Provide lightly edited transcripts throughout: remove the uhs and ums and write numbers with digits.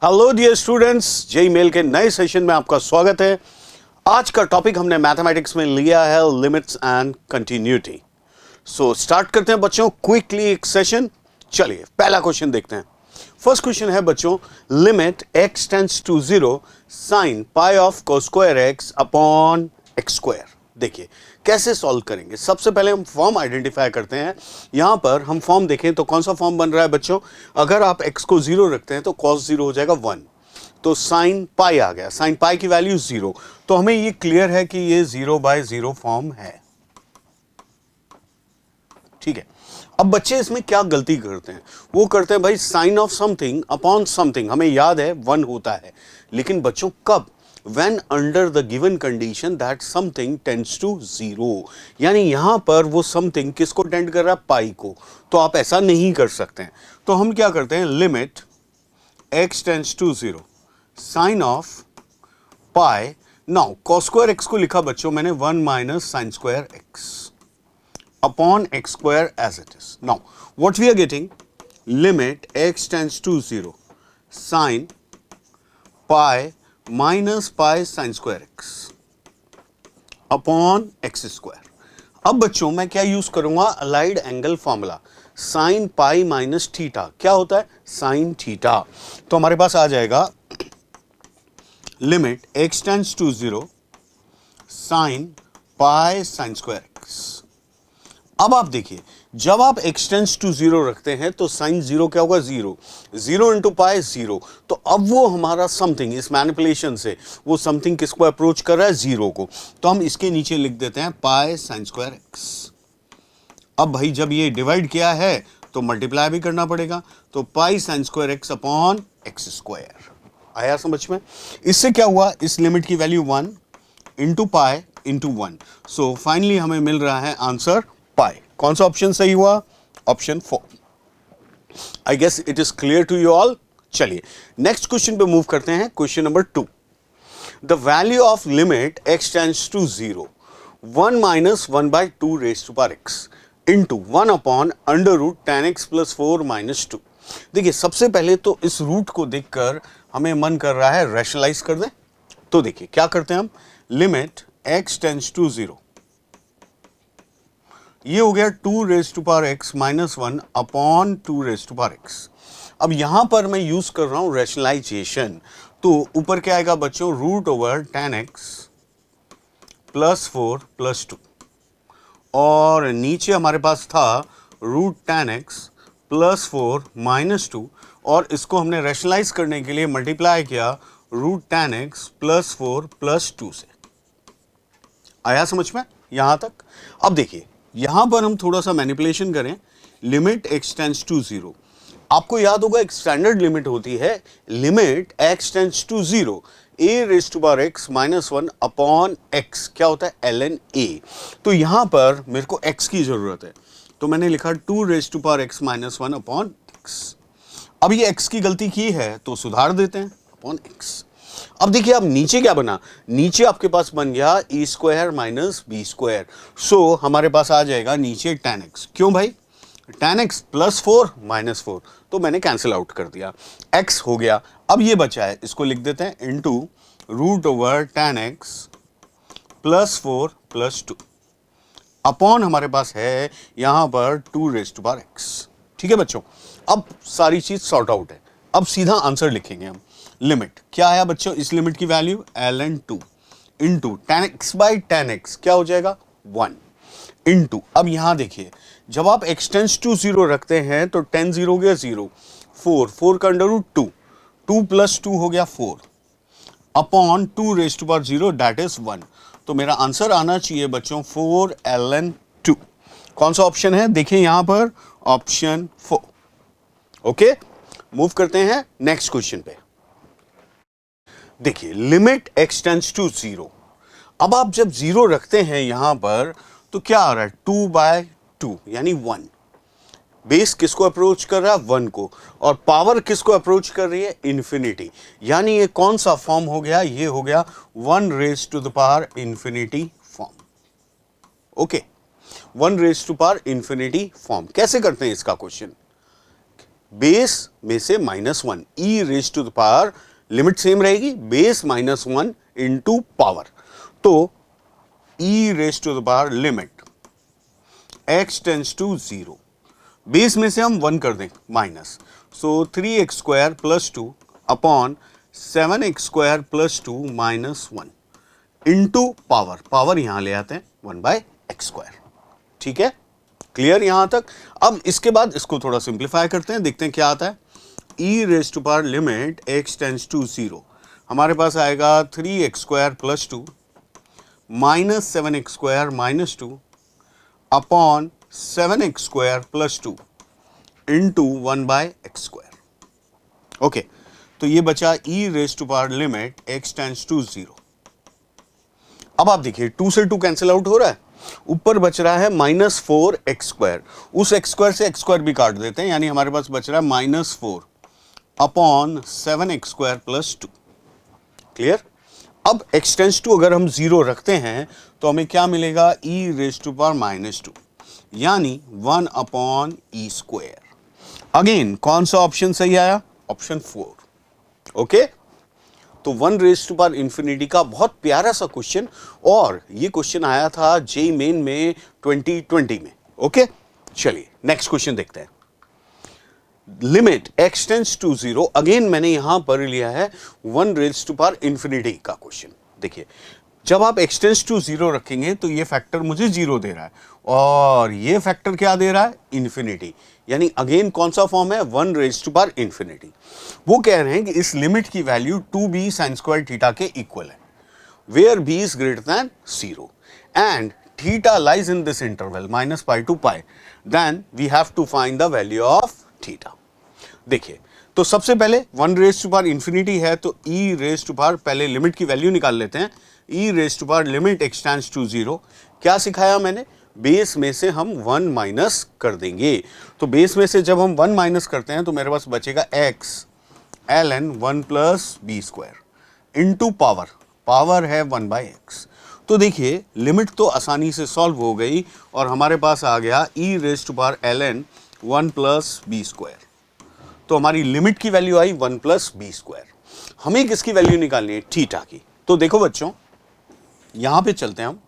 Hello dear students, JEE Main के नए session में आपका स्वागत है। आज का टॉपिक हमने मैथमेटिक्स में लिया है limits and continuity. So start करते हैं बच्चों क्विकली एक सेशन। चलिए पहला क्वेश्चन देखते हैं। फर्स्ट क्वेश्चन है बच्चों, limit x tends to 0 sine pi of cos square x upon x square. देखिए कैसे सॉल्व करेंगे। सबसे पहले हम फॉर्म आइडेंटिफाई करते हैं। यहां पर हम फॉर्म देखें तो कौन सा फॉर्म बन रहा है बच्चों, अगर आप x को 0 रखते हैं तो cos 0 हो जाएगा 1, तो साइन पाई आ गया। साइन पाई की वैल्यू 0, तो हमें ये क्लियर है कि ये 0/0 फॉर्म है। ठीक है। अब बच्चे इसमें क्या गलती करते हैं, वो करते हैं भाई sine of something upon something, हमें याद है 1 होता है, लेकिन बच्चों कब, when under the given condition that something tends to 0, यानी यहां पर वो something किसको टेंड कर रहा है, पाई को। तो आप ऐसा नहीं कर सकते हैं। तो हम क्या करते हैं, limit x tends to 0 sine of pi. Now cos square x को लिखा बच्चों मैंने 1 minus sine square x upon x square as it is. Now, what we are getting, limit x tends to 0 sin pi minus pi sin square x upon x square. अब बच्चों मैं क्या use करूंगा, allied angle formula, sine pi minus theta क्या होता है, sine theta. तो हमारे पास आ जाएगा limit x tends to 0 sine pi sine square x। अब आप देखिए, जब आप x टेंड्स टू 0 रखते हैं तो साइन 0 क्या होगा, 0, 0 इंटू पाई 0। तो अब वो हमारा समथिंग, इस मैनिपुलेशन से वो समथिंग किसको अप्रोच कर रहा है, 0 को। तो हम इसके नीचे लिख देते हैं पाई साइन स्क्वायर x। अब भाई जब ये डिवाइड किया है तो मल्टीप्लाई भी करना पड़ेगा, तो पाई sine square x upon x square. आया समझ में। इससे क्या हुआ, इस लिमिट की value 1 into pi into 1। So finally हमें मिल रहा है आंसर पाई। कौन सा ऑप्शन सही हुआ, option 4। I guess it is clear to you all. चलिए नेक्स्ट क्वेश्चन पे मूव करते हैं। Question number 2, the value of limit x tends to 0 1 minus 1/2 raise to power x into 1 upon under root tan x plus 4 minus 2। देखिए सबसे पहले तो इस root को देखकर हमें मन कर रहा है रैशनलाइज कर दें। तो देखिए क्या करते हैं हम, लिमिट x टेंड्स टू 0, ये हो गया 2 raise to power x minus 1 upon 2 raise to power x। अब यहां पर मैं यूज कर रहा हूं रैशनलाइजेशन, तो ऊपर क्या आएगा बच्चों, root over tan x plus 4 plus 2, और नीचे हमारे पास था root tan x plus 4 minus 2, और इसको हमने रैशनलाइज करने के लिए मल्टीप्लाई किया root tan x plus 4 plus 2 से। आया समझ में यहां तक। अब देखिए यहां पर हम थोड़ा सा मैनिपुलेशन करें, लिमिट x टेंड्स टू 0, आपको याद होगा एक स्टैंडर्ड लिमिट होती है, limit x tends to 0 a raise to power x minus 1 upon x क्या होता है, ln a। तो यहां पर मेरे को x की जरूरत है, तो मैंने लिखा 2 raise to power x minus 1 upon x। अब ये x की गलती की है तो सुधार देते हैं, अपॉन x। अब देखिए अब नीचे क्या बना, नीचे आपके पास बन गया e square minus B square. So हमारे पास आ जाएगा नीचे tan x। क्यों भाई, tan x प्लस 4 माइनस 4, तो मैंने कैंसिल आउट कर दिया, x हो गया। अब ये बचा है, इसको लिख देते हैं into root over tan x plus 4 plus 2 upon हमारे पास है यहां पर 2 रेज टू पावर x। ठीक है बच्चों, अब सारी चीज सॉर्ट आउट है। अब सीधा आंसर लिखेंगे हम। लिमिट क्या आया बच्चों, इस लिमिट की value ln 2 into tan x by tan x क्या हो जाएगा 1 इंटू, अब यहां देखिए जब आप x टेंड्स टू 0 रखते हैं तो tan 0 हो गया 0, 4 का अंडर रूट 2, 2 प्लस 2 हो गया 4 upon 2 raise to power 0 that is 1। तो मेरा आंसर आना चाहिए बच्चों 4 ln 2। कौन सा ऑप्शन है, देखिए यहां पर ऑप्शन 4। ओके, मूव करते हैं नेक्स्ट क्वेश्चन पे। देखिए लिमिट x टेंड्स टू 0, अब आप जब 0 रखते हैं यहां पर तो क्या आ रहा है, 2/2 यानी 1। बेस किसको अप्रोच कर रहा है, 1 को, और पावर किसको अप्रोच कर रही है, इन्फिनिटी। यानी ये कौन सा फॉर्म हो गया, ये हो गया 1 raise to the power infinity form. Okay, 1 raise to power infinity form. कैसे करते हैं इसका क्वेश्चन, बेस में से -1, e raise to the power, limit same रहेगी, बेस -1 इंटू पावर, तो e raise to the power limit x tends to 0, base में से हम 1 कर दें minus, so 3x² + 2 upon 7x² + 2 -1 into power, power यहां ले आते हैं 1/x²। ठीक है, क्लियर यहां तक। अब इसके बाद इसको थोड़ा सिंप्लीफाई करते हैं, देखते हैं क्या आता है। e raise to power limit x tends to 0, हमारे पास आएगा 3x² + 2 -7x² - 2 upon 7x² + 2 into 1/x²। Okay, तो ये बचा e raise to power limit x tends to 0। अब आप देखिए 2 से 2 कैंसिल आउट हो रहा है, ऊपर बच रहा है -4x², उस x² से x² भी काट देते हैं, यानी हमारे पास बच रहा है -4 अपॉन 7x² + 2। क्लियर। अब x टेंस टू अगर हम 0 रखते हैं तो हमें क्या मिलेगा, e रेज टू पावर -2, यानी 1 अपॉन e²। अगेन कौन सा ऑप्शन सही आया, ऑप्शन 4। ओके, तो 1 रेज टू पावर इंफिनिटी का बहुत प्यारा सा क्वेश्चन, और ये क्वेश्चन आया था जेईई मेन में 2020 में। ओके, चलिए नेक्स्ट क्वेश्चन देखते हैं। Limit x tends to 0, again मैंने यहां पर लिया है 1 रेज टू पावर इंफिनिटी का क्वेश्चन। देखिए जब आप x टेंस टू 0 रखेंगे तो ये फैक्टर मुझे 0 दे रहा है, और ये फैक्टर क्या दे रहा है, इंफिनिटी, यानी अगेन कौन सा फॉर्म है, 1 रेज टू पावर इंफिनिटी। वो कह रहे हैं कि इस लिमिट की वैल्यू 2b sin² थीटा के इक्वल है, where b is greater than 0 and theta lies in this interval -π to π, then we have to find the value of theta. देखिए तो सबसे पहले 1 रेज टू पावर इंफिनिटी है, तो e raise to power, पहले limit की value निकाल लेते हैं। e raise to power limit x tends to 0, क्या सिखाया मैंने, बेस में से हम 1 माइनस कर देंगे, तो बेस में से जब हम 1 माइनस करते हैं तो मेरे पास बचेगा x ln 1 + b² into power, power है 1/x। तो देखिए लिमिट तो आसानी से सॉल्व हो गई, और हमारे पास आ गया e raise to power ln 1 + b²। तो हमारी लिमिट की वैल्यू आई 1 + b²। हमें किसकी वैल्यू निकालनी है, थीटा की। तो देखो बच्चों यहां पे चलते हैं हम,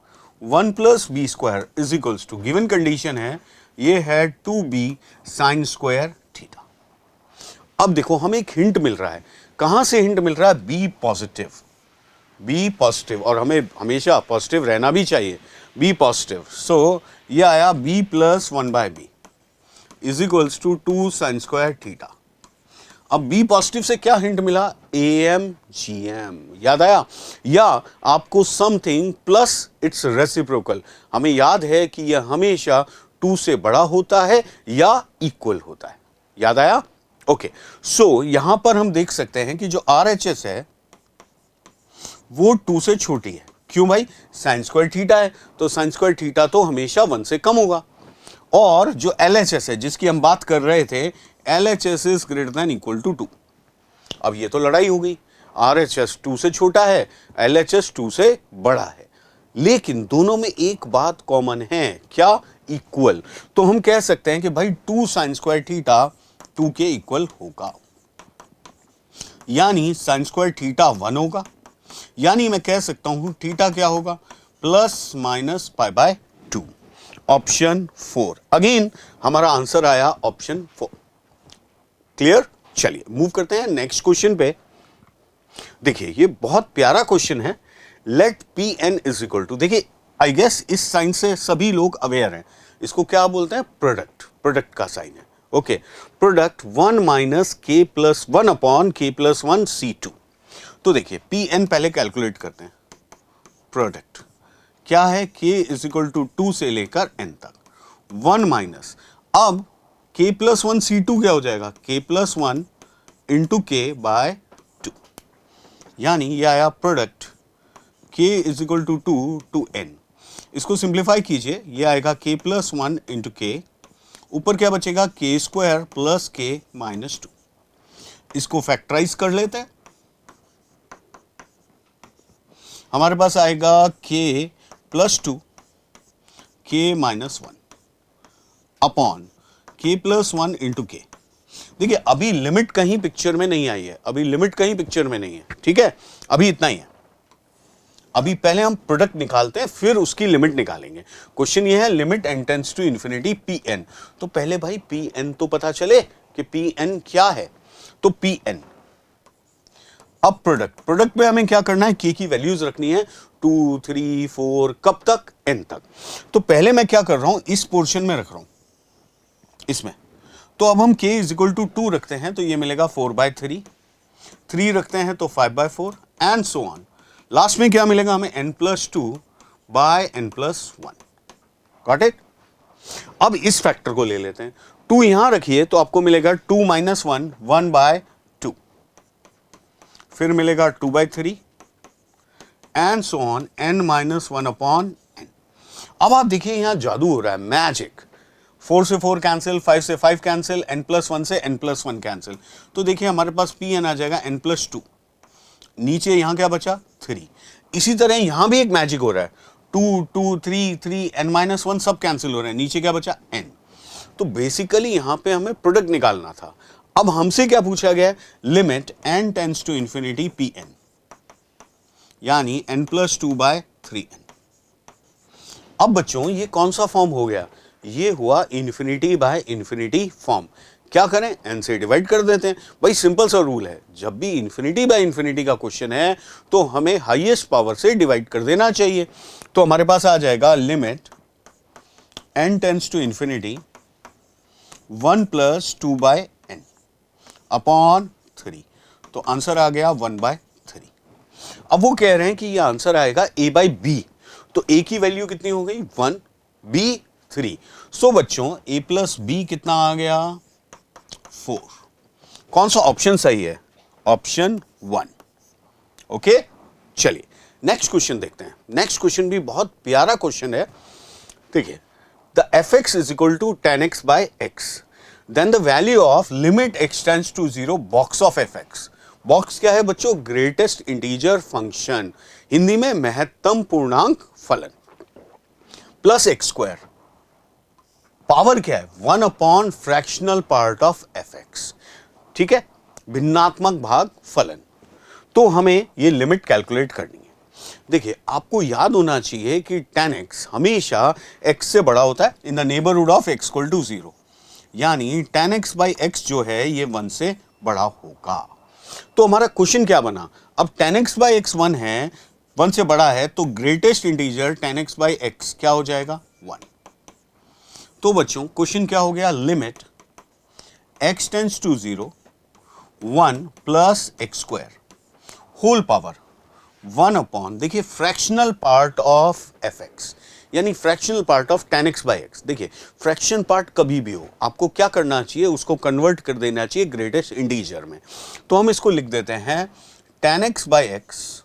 1 + b² is equals to, given condition है ये है 2b sin² थीटा। अब देखो हमें एक हिंट मिल रहा है, कहां से हिंट मिल रहा है, बी पॉजिटिव, और हमें हमेशा पॉजिटिव रहना भी चाहिए, बी पॉजिटिव। सो ये आया b + 1/b is equals to 2 sin² theta. अब बी पॉजिटिव से क्या हिंट मिला, AMGM, याद आया, या आपको समथिंग प्लस इट्स रेसिप्रोकल, हमें याद है कि यह हमेशा 2 से बड़ा होता है या इक्वल होता है, याद आया। ओके, सो यहां पर हम देख सकते हैं कि जो RHS है वो 2 से छोटी है, क्यों भाई, sin² थीटा है, तो sin² थीटा तो हमेशा 1 से कम होगा। और जो LHS है जिसकी हम बात कर रहे थे, LHS is greater than equal to 2। अब ये तो लड़ाई हो गई, RHS 2 से छोटा है, LHS 2 से बड़ा है, लेकिन दोनों में एक बात कॉमन है, क्या, इक्वल। तो हम कह सकते हैं कि भाई 2 sin² थीटा 2 के इक्वल होगा, यानी sin² थीटा 1 होगा, यानी मैं कह सकता हूं थीटा क्या होगा, ±π/2। ऑप्शन 4, अगेन हमारा आंसर आया ऑप्शन 4। क्लियर। चलिए मूव करते हैं नेक्स्ट क्वेश्चन पे। देखिए ये बहुत प्यारा क्वेश्चन है, let Pn is equal to, देखिए आई गेस इस साइन से सभी लोग अवेयर हैं, इसको क्या बोलते हैं, प्रोडक्ट का साइन है। Okay, product 1 - k + 1 upon k + 1 C2। तो देखिए Pn पहले कैलकुलेट करते हैं, प्रोडक्ट क्या है, k इज इक्वल टू 2 से लेकर n तक, 1 माइनस, अब k + 1 C2 क्या हो जाएगा, k + 1 इंटू k/2, यानी ये आया product k is equal to 2 to n। इसको सिंप्लीफाई कीजिए, ये आएगा k + 1 इंटू k, ऊपर क्या बचेगा, k² + k - 2। इसको फैक्टराइज कर लेते हैं, हमारे पास आएगा k + 2 k - 1 upon k + 1 into k। देखिए अभी लिमिट कहीं पिक्चर में नहीं आई है, अभी लिमिट कहीं पिक्चर में नहीं है, ठीक है, अभी इतना ही है। अभी पहले हम प्रोडक्ट निकालते हैं, फिर उसकी लिमिट निकालेंगे। क्वेश्चन ये है limit n tends to infinity Pn। तो पहले भाई Pn तो पता चले कि Pn क्या है। तो Pn, अब प्रोडक्ट में हमें क्या करना है, k की वैल्यूज रखनी है 2, 3, 4, कब तक, n तक। तो पहले मैं क्या कर रहा हूं, इस पोर्शन में रख रहा हूं, इसमें। तो अब हम k इज इक्वल टू 2 रखते हैं तो ये मिलेगा 4/3, 3 रखते हैं तो 5/4 एंड सो ऑन। लास्ट में क्या मिलेगा हमें, n+2/n+1। Got it. अब इस फैक्टर को ले लेते हैं, 2 यहां रखिए तो आपको मिलेगा 2 - 1 1/2, फिर मिलेगा 2/3 एंड सो ऑन n-1/n। अब आप देखिए यहां जादू हो रहा है, मैजिक। 4 से 4 कैंसिल, 5 से 5 कैंसिल, n+1 से n+1 कैंसिल। तो देखिए हमारे पास Pn आ जाएगा n+2, नीचे यहां क्या बचा 3। इसी तरह यहां भी एक मैजिक हो रहा है, 2, 2, 3, 3, n-1 सब कैंसिल हो रहे हैं, नीचे क्या बचा n। तो बेसिकली यहां पे हमें प्रोडक्ट निकालना था। अब हमसे क्या पूछा गया है, limit n tends to infinity Pn, यानी n+2/3n। अब बच्चों ये कौन सा फॉर्म हो गया, ये हुआ इन्फिनिटी बाय इन्फिनिटी फॉर्म। क्या करें, n से डिवाइड कर देते हैं। भाई सिंपल सा रूल है, जब भी इन्फिनिटी बाय इन्फिनिटी का क्वेश्चन है तो हमें हाईएस्ट पावर से डिवाइड कर देना चाहिए। तो हमारे पास आ जाएगा limit n tends to infinity 1 + 2/n upon 3। तो आंसर आ गया 1/3। अब वो कह रहे हैं कि ये आंसर आएगा a/b। तो a की वैल्यू कितनी हो गई 1, b 3। सो बच्चों a + b कितना आ गया 4। कौन सा ऑप्शन सही है, ऑप्शन 1। ओके, चलिए नेक्स्ट क्वेश्चन देखते हैं। नेक्स्ट क्वेश्चन भी बहुत प्यारा क्वेश्चन है। देखिए, the fx is equal to tan x by x, then the value of limit x tends to 0 box of fx। Box क्या है बच्चों, ग्रेटेस्ट इंटीजर फंक्शन, हिंदी में महत्तम पूर्णांक फलन, प्लस x²। पावर क्या है, 1 फ्रैक्शनल पार्ट ऑफ fx, ठीक है, भिन्नात्मक भाग फलन। तो हमें ये लिमिट कैलकुलेट करनी है। देखिए आपको याद होना चाहिए कि tan x हमेशा x से बड़ा होता है, in the neighbourhood of x = 0, यानी tan x बाई x जो है ये 1 से बड़ा होगा। तो हमारा क्वेश्चन क्या बना, अब tan x बाई x 1 है, 1 से बड़ा है, तो greatest integer tan x by x क्या हो जाएगा 1। तो बच्चों क्वेश्चन क्या हो गया, limit x tends to 0 1 + x² whole power 1 देखिए फ्रैक्शनल पार्ट ऑफ fx, यानी fractional part of tan x by x। देखिए फ्रैक्शन पार्ट कभी भी हो आपको क्या करना चाहिए, उसको कन्वर्ट कर देना चाहिए ग्रेटेस्ट इंटीजर में। तो हम इसको लिख देते हैं tan x by x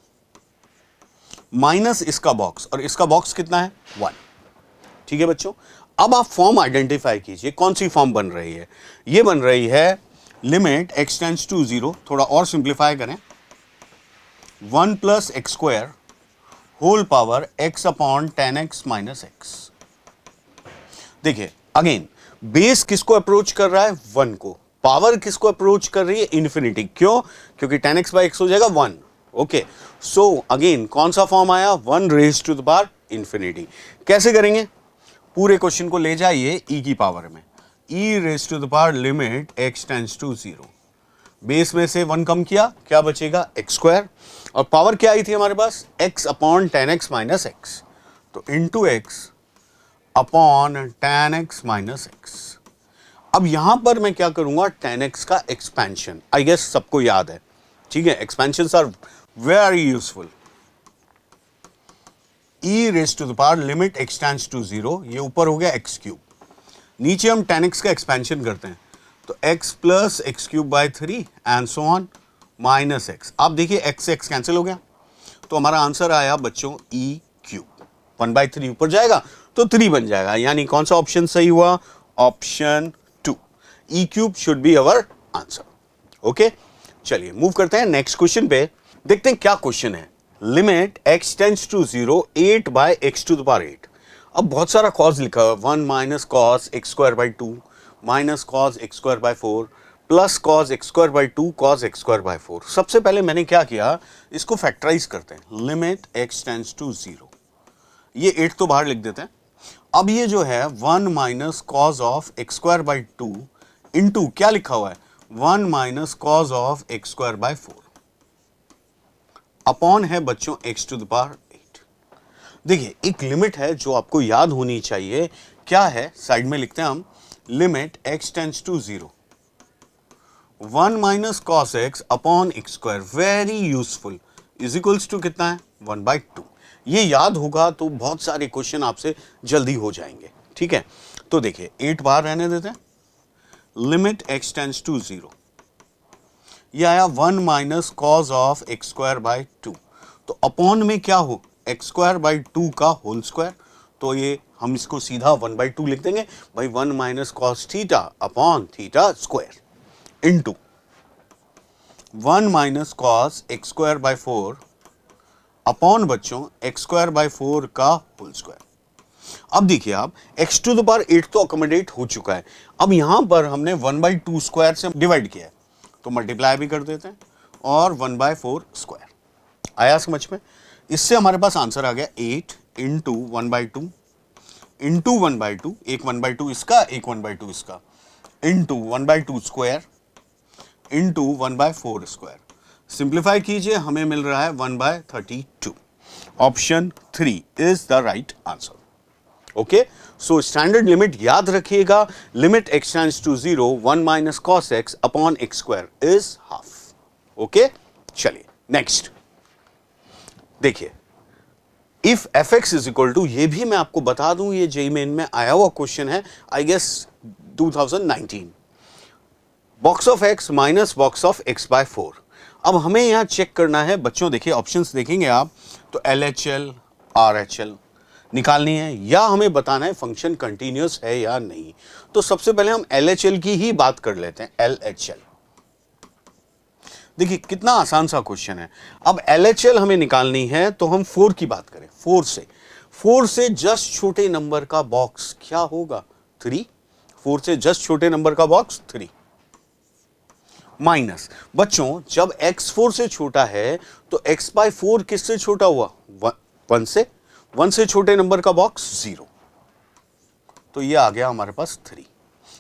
minus इसका बॉक्स, और इसका बॉक्स कितना है 1। ठीक है बच्चों, अब आप फॉर्म आइडेंटिफाई कीजिए, कौन सी फॉर्म बन रही है, ये बन रही है लिमिट x टेंड्स टू 0, थोड़ा और सिंप्लीफाई करें, 1 + x² whole power x upon tan x minus x। देखिए अगेन बेस किसको अप्रोच कर रहा है 1 को, पावर किसको अप्रोच कर रही है इन्फिनिटी। क्यों, क्योंकि tan x बाई x हो जाएगा 1। ओके, सो अगेन कौन सा फॉर्म आया 1 raise to the power infinity. कैसे करेंगे, पूरे क्वेश्चन को ले जाइए e की पावर में, e raise to the power limit x tends to 0, base में से 1 कम किया, क्या बचेगा x², और पावर क्या आई थी हमारे पास x upon tan x minus x, तो into x upon tan x minus x। अब यहां पर मैं क्या करूंगा, tan x का एक्सपेंशन, आई गेस सबको याद है, ठीक है, expansions are very useful. e raise to the power limit x tends to 0, ये ऊपर हो गया x³, नीचे हम tan x का एक्सपेंशन करते हैं, तो x + x³/3 and so on minus x। आप देखिए x से x कैंसिल हो गया, तो हमारा आंसर आया बच्चों e³, 1/3 ऊपर जाएगा तो 3 बन जाएगा, यानी कौन सा ऑप्शन सही हुआ, option 2, e³ should be our answer. Okay, चलिए मूव करते हैं नेक्स्ट क्वेश्चन पे, देखते हैं क्या क्वेश्चन है। Limit x tends to 0 8/x⁴। अब बहुत सारा cos लिखा है, 1 - cos x² 2 - cos x² 4 plus cos x square by 2 cos x square by 4। सबसे पहले मैंने क्या किया, इसको फैक्टराइज करते हैं, लिमिट एक्स टेंड्स टू 0, ये 8 तो बाहर लिख देते हैं। अब ये जो है 1 minus cos of x square by 2 into क्या लिखा हुआ है, 1 minus cos of x square by 4 upon है बच्चों एक्स टू द पावर 8। देखिए एक लिमिट है जो आपको याद होनी चाहिए, क्या है, साइड में लिखते हैं हम, limit x tends to 0, 1 minus cos x upon x square, very useful, is equals to कितना है, 1/2। ये याद होगा तो बहुत सारे क्वेश्चन आपसे जल्दी हो जाएंगे, ठीक है। तो देखिए 8 बार रहने देते हैं, लिमिट एक्स टेंड्स टू 0, ये आया 1 minus cos of x square by 2, तो अपॉन में क्या हो, एक्स स्क्वायर बाई 2 का होल स्क्वायर, तो ये हम इसको सीधा 1/2 लिख देंगे भाई, 1 minus cos theta upon theta square into 1 minus cos x square by 4 upon बच्चों एक्स स्क्वायर बाई 4 का होल स्क्वायर। अब देखिए आप एक्स टू द पावर 8 तो अकोमोडेट हो चुका है, अब यहां पर हमने 1/2 स्क्वायर से डिवाइड किया है, तो मल्टीप्लाई भी कर देते हैं और 1/4 स्क्वायर। आया समझ में, इससे हमारे पास आंसर आ गया 8 इंटू 1/2 इंटू 1/2, एक 1/2 इसका एक 1/2 इसका, into 1/2 square into 1/4 square. Simplify कीजिए, हमें मिल रहा है 1/32। Option 3 is the right answer. Okay, so standard limit याद रखिएगा, limit x tends to 0, 1 minus cos x upon x square is half. Okay, चलिए नेक्स्ट देखिए, if f x is equal to, ये भी मैं आपको बता दूं, ये जेईई मेन में आया हुआ क्वेश्चन है, I guess 2019, box of x minus box of x by 4। अब हमें यहां चेक करना है बच्चों, देखिए ऑप्शंस देखेंगे आप तो LHL RHL निकालनी है, या हमें बताना है फंक्शन कंटिन्यूअस है या नहीं। तो सबसे पहले हम LHL की ही बात कर लेते हैं, LHL। देखिए कितना आसान सा क्वेश्चन है। अब LHL हमें निकालनी है तो हम 4 की बात करें, 4 से जस्ट छोटे नंबर का बॉक्स क्या होगा, 3। 4 से जस्ट छोटे नंबर का बॉक्स 3 माइनस, बच्चों जब x 4 से छोटा है तो x बाय 4 किससे छोटा हुआ, 1 से छोटे नंबर का बॉक्स 0, तो ये आ गया हमारे पास 3।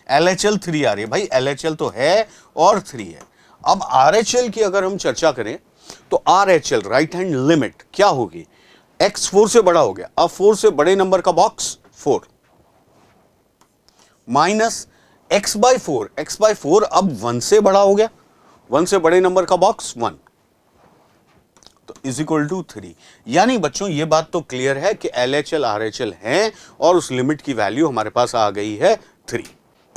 LHL 3 आ रही है भाई, LHL तो है और 3 है। अब RHL की अगर हम चर्चा करें तो RHL राइट हैंड लिमिट क्या होगी, x 4 से बड़ा हो गया, अब 4 से बड़े नंबर का बॉक्स 4 माइनस x बाय 4 अब 1 से बड़ा हो गया, 1 से बड़े नंबर का बॉक्स 1, तो इज इक्वल टू 3। यानी बच्चों ये बात तो क्लियर है कि LHL RHL है और उस लिमिट की वैल्यू हमारे पास आ गई है 3।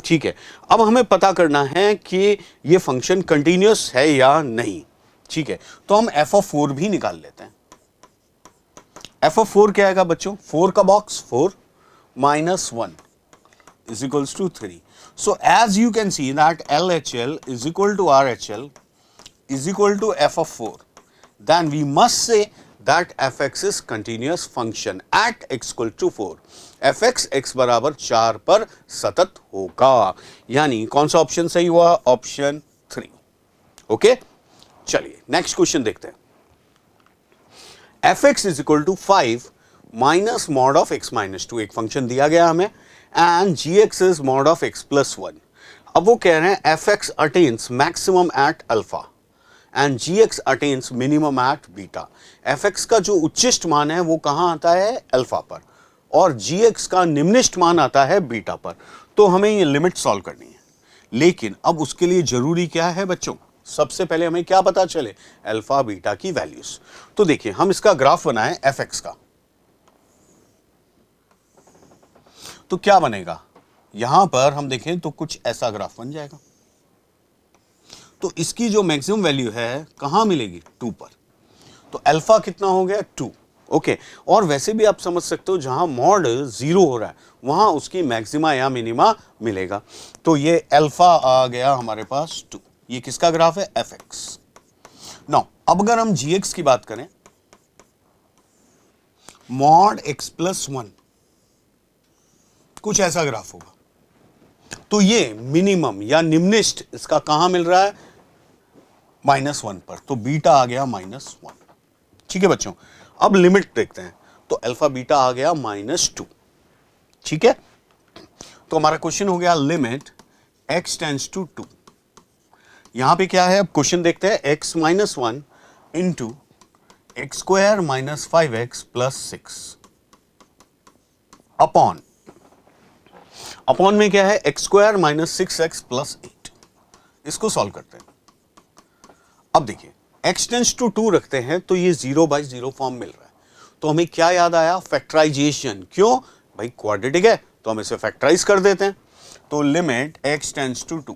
ठीक है, अब हमें पता करना है कि ये फंक्शन कंटिन्यूअस है या नहीं। ठीक है, तो हम f ऑफ 4 भी निकाल लेते हैं। f ऑफ 4 क्या आएगा बच्चों, 4 का box 4 minus 1 is equals to 3. So as you can see that LHL is equal to RHL is equal to f of 4, then we must say that fx is continuous function at x equal to 4. fx x बराबर 4 पर सतत होगा, यानी कौन सा option सही हुआ, option 3। Okay, चलिए नेक्स्ट क्वेश्चन देखते हैं। fx is equal to 5 minus mod of x minus 2, एक फंक्शन दिया गया हमें, and gx is mod of x plus 1। अब वो कह रहे हैं fx attains maximum at alpha and gx attains minimum at beta। fx का जो उच्चिष्ट मान है वो कहाँ आता है, अल्फा पर, और gx का निम्निष्ट मान आता है बीटा पर। तो हमें ये लिमिट सॉल्व करनी है, लेकिन अब उसके लिए जरूरी क्या है बच्चों, सबसे पहले हमें क्या पता चले, अल्फा बीटा की वैल्यूज। तो देखिए हम इसका ग्राफ बनाएं fx का, तो क्या बनेगा, यहां पर हम देखें तो कुछ ऐसा ग्राफ बन जाएगा। तो इसकी जो मैक्सिमम वैल्यू है कहां मिलेगी, 2 पर, तो अल्फा कितना हो गया 2। ओके, और वैसे भी आप समझ सकते हो जहां मॉड 0 हो रहा है वहां उसकी मैक्सिमा या मिनिमा मिलेगा, तो ये अल्फा आ गया हमारे पास 2। ये किसका ग्राफ है, fx। नाउ अब अगर हम gx की बात करें, मॉड x प्लस 1, कुछ ऐसा ग्राफ होगा। तो ये मिनिमम या निम्निष्ठ इसका कहां मिल रहा है, -1 पर, तो बीटा आ गया -1। ठीक है बच्चों, अब लिमिट देखते हैं, तो अल्फा बीटा आ गया -2। ठीक है, तो हमारा क्वेश्चन हो गया लिमिट x टेंड्स टू 2। यहां पे क्या है, अब क्वेश्चन देखते हैं, x -1 into x square minus 5x plus 6 upon में क्या है, x square minus 6x plus 8। इसको सॉल्व करते हैं। अब देखिए x टेंड्स टू 2 रखते हैं तो ये 0/0 फॉर्म मिल रहा है, तो हमें क्या याद आया, फैक्टराइजेशन। क्यों भाई, क्वाड्रेटिक है तो हम इसे फैक्टराइज कर देते हैं। तो limit x tends to 2,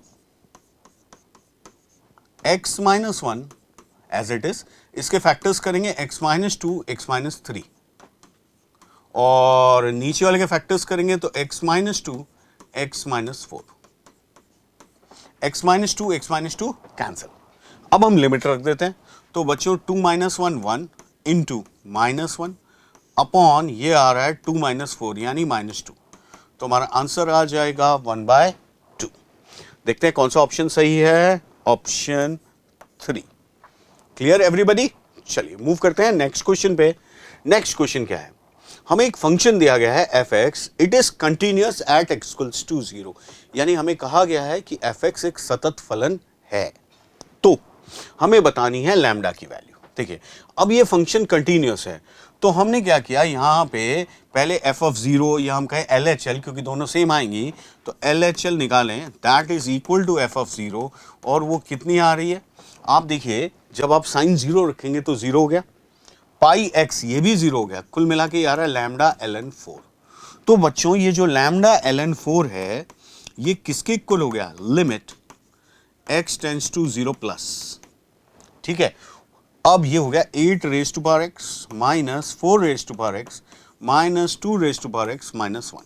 x -1 as it is, इसके फैक्टर्स करेंगे x -2, x -3, और नीचे वाले के फैक्टर्स करेंगे तो x -2, x -4, x -2, x -2 cancel. अब हम लिमिट रख देते हैं, तो बच्चों 2 - 1 1 इंटू -1 अपॉन ये आ रहा है 2 - 4 यानी -2, तो हमारा आंसर आ जाएगा 1/2। देखते हैं कौन सा ऑप्शन सही है, ऑप्शन 3। Clear everybody? चलिए मूव करते हैं नेक्स्ट क्वेश्चन पे। नेक्स्ट क्वेश्चन क्या है, हमें एक फंक्शन दिया गया है fx, it is continuous at x equals to 0, यानी हमें कहा गया है कि fx एक सतत फलन है, तो हमें बतानी है लैम्डा की वैल्यू। देखिए अब ये फंक्शन कंटिन्यूअस है, तो हमने क्या किया, यहां पे पहले f(0) या हम कहें LHL, क्योंकि दोनों सेम आएंगी, तो LHL निकालें, that is equal to f(0), और वो कितनी आ रही है, आप देखिए जब आप साइन 0 रखेंगे तो 0 हो गया, पाई x ये भी 0 हो गया, कुल मिला के आ रहा है लैम्डा ln4। तो बच्चों ये जो लैम्डा ln4 है ये किसके इक्वल हो गया, limit x tends to 0 plus. ठीक है, अब ये हो गया 8 minus 4 minus 2 minus 1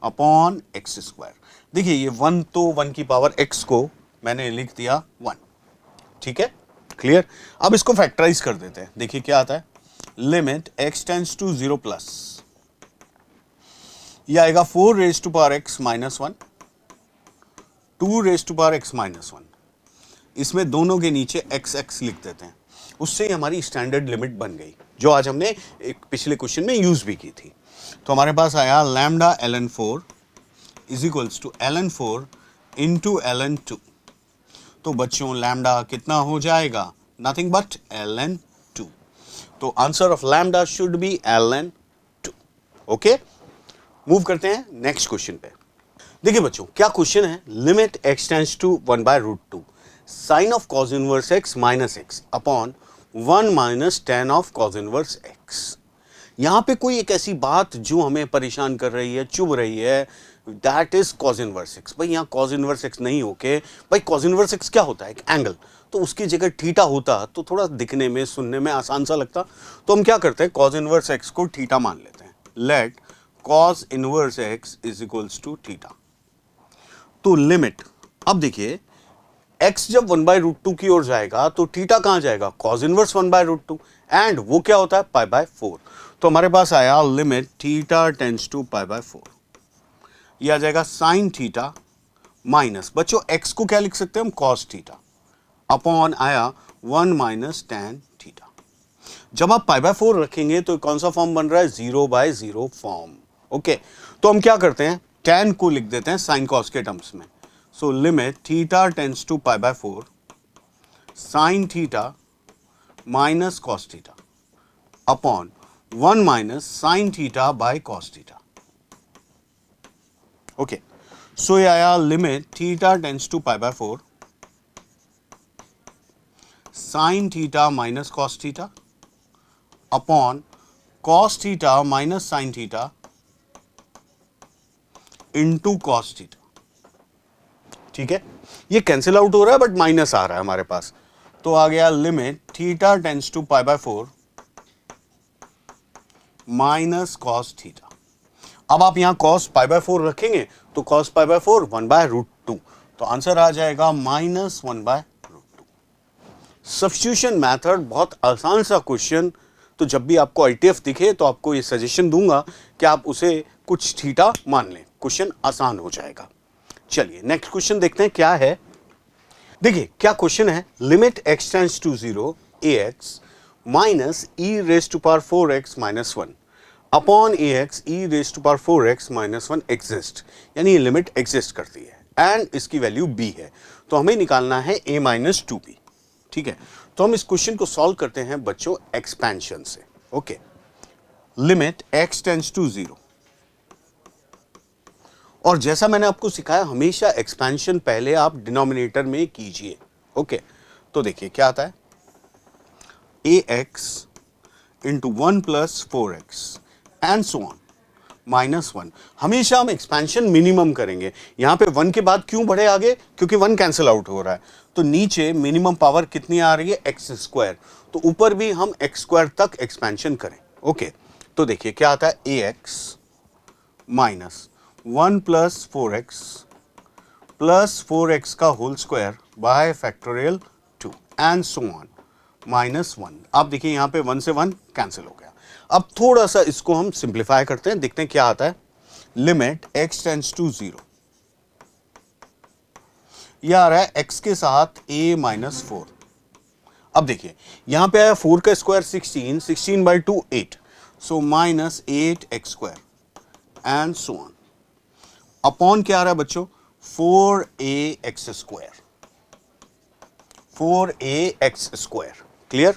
upon x square. देखिए ये 1 तो 1 की पावर x को मैंने लिख दिया 1। ठीक है, क्लियर। अब इसको फैक्टराइज कर देते हैं, देखिए क्या आता है, limit x tends to 0 plus, ये आएगा 4 माइनस 1, 2 माइनस 1, इसमें दोनों के नीचे x लिख देते हैं, उससे ही हमारी स्टैंडर्ड लिमिट बन गई, जो आज हमने एक पिछले क्वेश्चन में यूज भी की थी। तो हमारे पास आया lambda ln4 is equals to ln4 into ln2। तो बच्चों लैम्डा कितना हो जाएगा, नथिंग बट ln2, तो answer of lambda should be ln2। Okay, move करते हैं नेक्स्ट क्वेश्चन पे। देखिए बच्चों क्या क्वेश्चन है, limit x tends to 1/√2 sine of cos inverse x minus x upon 1 minus tan of cos inverse x। यहां पे कोई एक ऐसी बात जो हमें परेशान कर रही है, चुभ रही है, that is cos inverse x। भाई यहाँ cos इनवर्स x नहीं होके, भाई cos इनवर्स x क्या होता है, एक एंगल, तो उसकी जगह थीटा होता तो थोड़ा दिखने में सुनने में आसान सा लगता। तो हम क्या करते हैं, cos इनवर्स x को थीटा मान लेते हैं, let cos inverse x is equals to theta. तो लिमिट, अब देखिए x जब 1/√2 की ओर जाएगा तो थीटा कहां जाएगा, cos इनवर्स 1/√2, एंड वो क्या होता है π/4। तो हमारे पास आया लिमिट थीटा टेंड्स टू π/4, ये आ जाएगा साइन थीटा माइनस, बच्चों x को क्या लिख सकते हैं हम, cos थीटा अपॉन आया 1 माइनस tan थीटा। जब आप π/4 रखेंगे तो कौन सा फॉर्म बन रहा है, 0/0 फॉर्म। ओके, तो हम क्या करते हैं, tan को लिख देते हैं साइन cos के टर्म्स में। So limit theta tends to π/4 sine theta minus cos theta upon 1 minus sine theta by cos theta. Okay, so ये आया limit theta tends to π/4 sine theta minus cos theta upon cos theta minus sine theta into cos theta. ठीक है, ये cancel out हो रहा है but minus आ रहा है हमारे पास, तो आ गया limit theta tends to π/4 minus cos theta. अब आप यहां cos π/4 रखेंगे तो cos π/4 1/√2, तो आंसर आ जाएगा माइनस 1/√2। सब्स्टिट्यूशन मेथड बहुत आसान सा क्वेश्चन, तो जब भी आपको ITF दिखे तो आपको ये सजेशन दूंगा कि आप उसे कुछ थीटा मान लें, क्वेश्चन आसान हो जाएगा। चलिए नेक्स्ट क्वेश्चन देखते हैं क्या है। देखिए क्या क्वेश्चन है, limit x tends to 0 ax minus e raise to power 4x minus 1 upon ax e raise to power 4x minus 1 exist, यानी ये लिमिट एग्जिस्ट करती है एंड इसकी वैल्यू b है। तो हमें निकालना है a माइनस 2b। ठीक है, तो हम इस क्वेश्चन को सॉल्व करते हैं बच्चों एक्सपेंशन से। Okay, limit x tends to 0, और जैसा मैंने आपको सिखाया हमेशा एक्सपेंशन पहले आप डिनोमिनेटर में कीजिए। ओके, तो देखिए क्या आता है, ax into 1 plus 4x and so on minus 1। हमेशा हम एक्सपेंशन मिनिमम करेंगे। यहां पे 1 के बाद क्यों बढ़े आगे, क्योंकि 1 कैंसिल आउट हो रहा है, तो नीचे मिनिमम पावर कितनी आ रही है, एक्स स्क्वायर, तो ऊपर भी हम एक्स स्क्वायर तक एक्सपेंशन करें। ओके, तो देखिए क्या आता है, ax minus 1 plus 4x plus 4x का whole square by factorial 2 and so on minus 1। आप देखिए यहां पे 1 से 1 कैंसिल हो गया। अब थोड़ा सा इसको हम सिंप्लीफाई करते हैं, देखते हैं क्या आता है। लिमिट x टेंड्स टू 0, यह आ रहा है x के साथ a माइनस 4। अब देखिए यहां पे आया 4 का square 16, 16 by 2 8, so minus 8x square and so on upon क्या आ रहा है बच्चों, 4ax square, 4ax square. Clear.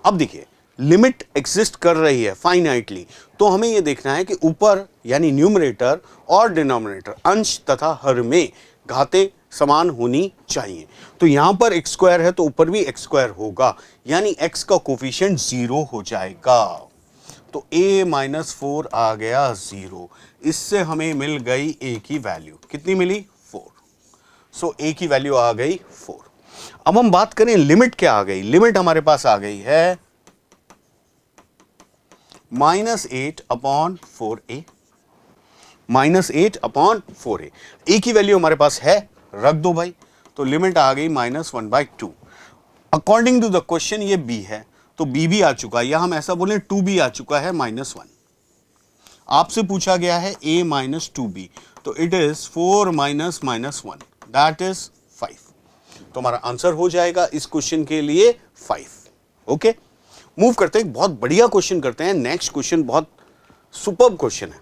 अब देखिए लिमिट एग्जिस्ट कर रही है फाइनाइटली, तो हमें यह देखना है कि ऊपर यानी न्यूमरेटर और डिनोमिनेटर अंश तथा हर में घातें समान होनी चाहिए। तो यहां पर x स्क्वायर है तो ऊपर भी x स्क्वायर होगा, यानी x का कोफिशिएंट 0 हो जाएगा। तो a माइनस 4 आ गया 0, इससे हमें मिल गई a की वैल्यू, कितनी मिली, 4। सो a की वैल्यू आ गई 4। अब हम बात करें लिमिट क्या आ गई, लिमिट हमारे पास आ गई है minus 8 upon 4a, minus 8 upon 4a। a की वैल्यू हमारे पास है, रख दो भाई, तो लिमिट आ गई minus 1/2। According to the question ये b है, तो b भी आ चुका है, या हम ऐसा बोले 2b आ चुका है माइनस 1। आपसे पूछा गया है a माइनस 2b, तो it is 4 minus minus 1, that is 5। तो हमारा आंसर हो जाएगा इस क्वेश्चन के लिए 5। ओके, मूव करते हैं, बहुत बढ़िया क्वेश्चन करते हैं। नेक्स्ट क्वेश्चन बहुत सुपर्ब क्वेश्चन है।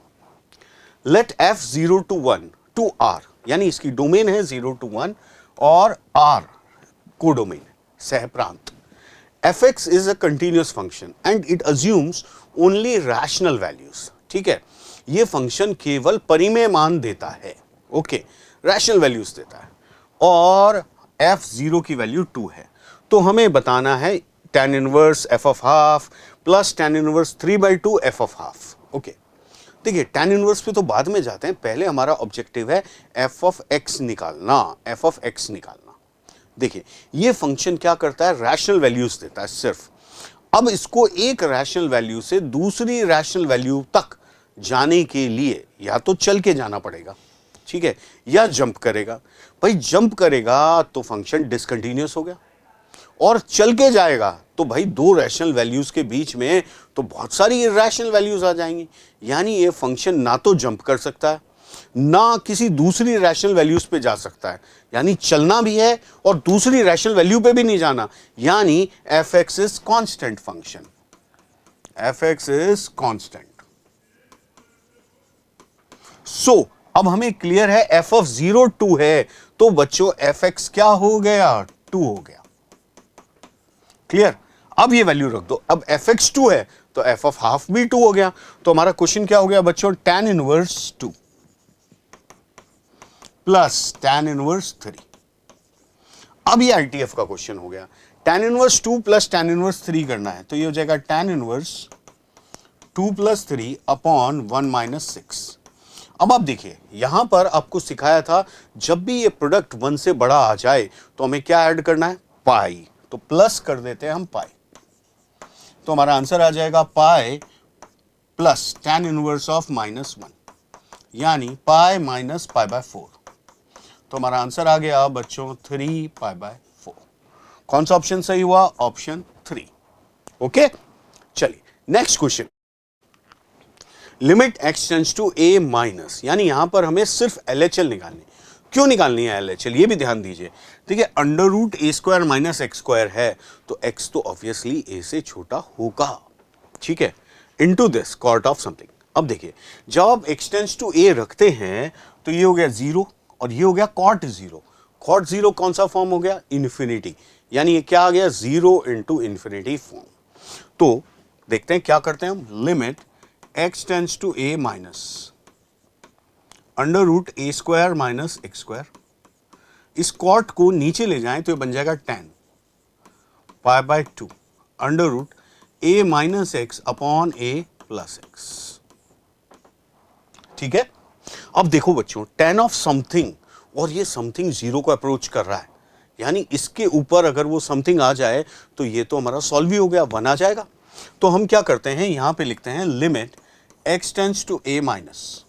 Let f 0 to 1 to r, यानी इसकी डोमेन है 0 to 1 और r कोडोमेन सह प्रांत। fx is a continuous function and it assumes only rational values। ठीक है, ये फंक्शन केवल परिमेय मान देता है। ओके, रैशनल वैल्यूज देता है और f0 की वैल्यू 2 है। तो हमें बताना है tan inverse f of half plus tan inverse 3/2 f of half. Okay, देखिए tan इनवर्स पे तो बाद में जाते हैं, पहले हमारा ऑब्जेक्टिव है f ऑफ x निकालना, f ऑफ x निकालना। देखिए ये फंक्शन क्या करता है, रैशनल वैल्यूज देता है सिर्फ। अब इसको एक रैशनल वैल्यू से दूसरी रैशनल वैल्यू तक जाने के लिए या तो चल के जाना पड़ेगा, ठीक है, या जंप करेगा। भाई जंप करेगा तो फंक्शन डिसकंटिन्यूअस हो गया, और चल के जाएगा तो भाई दो रैशनल वैल्यूज के बीच में तो बहुत सारी इरैशनल वैल्यूज आ जाएंगी, यानी ये फंक्शन ना तो जंप कर सकता है ना किसी दूसरी रैशनल वैल्यूज पे जा सकता है, यानी चलना भी है और दूसरी रैशनल वैल्यू पे भी नहीं जाना, यानी fx is constant function, fx is constant. So अब हमें क्लियर है f ऑफ 0 2 है, तो बच्चों fx क्या हो गया, 2 हो गया। क्लियर, अब ये वैल्यू रख दो। अब fx 2 है तो f ऑफ हाफ भी 2 हो गया। तो हमारा क्वेश्चन क्या हो गया बच्चों, tan inverse 2 plus tan inverse 3। अब ये ITF का क्वेश्चन हो गया, tan inverse 2 plus tan inverse 3 करना है, तो ये हो जाएगा tan inverse 2 plus 3 upon 1 minus 6। अब आप देखिए यहां पर आपको सिखाया था जब भी ये प्रोडक्ट 1 से बड़ा आ जाए तो हमें क्या ऐड करना है, पाई, तो प्लस कर देते हैं हम पाई, तो हमारा आंसर आ जाएगा pi plus tan inverse of minus 1, यानी पाई माइनस पाई बाय 4। तो हमारा आंसर आ गया बच्चों 3 पाई बाय 4। कौन सा ऑप्शन सही हुआ, ऑप्शन 3। ओके, चलिए next question. Limit x tends to a minus, यानी यहां पर हमें सिर्फ LHL निकालनी, क्यों निकालनी है LHL, ये भी ध्यान दीजिए। ठीक है, under root a square minus x square है तो x तो ऑब्वियसली a से छोटा होगा। ठीक है, into this cot of something. अब देखिए, जब आप x टेंड्स टू a रखते हैं तो ये हो गया 0 और ये हो गया कॉट 0। कॉट 0 कौन सा फॉर्म हो गया? इन्फिनिटी, यानी ये क्या आ गया? 0 इंटू इन्फिनिटी फॉर्म। तो देखते हैं क्या करते हैं हम। Limit x tends to a minus under root a square minus x square, इस कॉट को नीचे ले जाएं तो ये बन जाएगा 10 pi by 2 under root a minus x upon a plus x. ठीक है, अब देखो बच्चों, 10 ऑफ समथिंग और ये समथिंग 0 को अप्रोच कर रहा है, यानी इसके ऊपर अगर वो समथिंग आ जाए तो ये तो हमारा सॉल्व ही हो गया, 1 आ जाएगा। तो हम क्या करते हैं, यहां पे लिखते हैं limit x tends to a minus,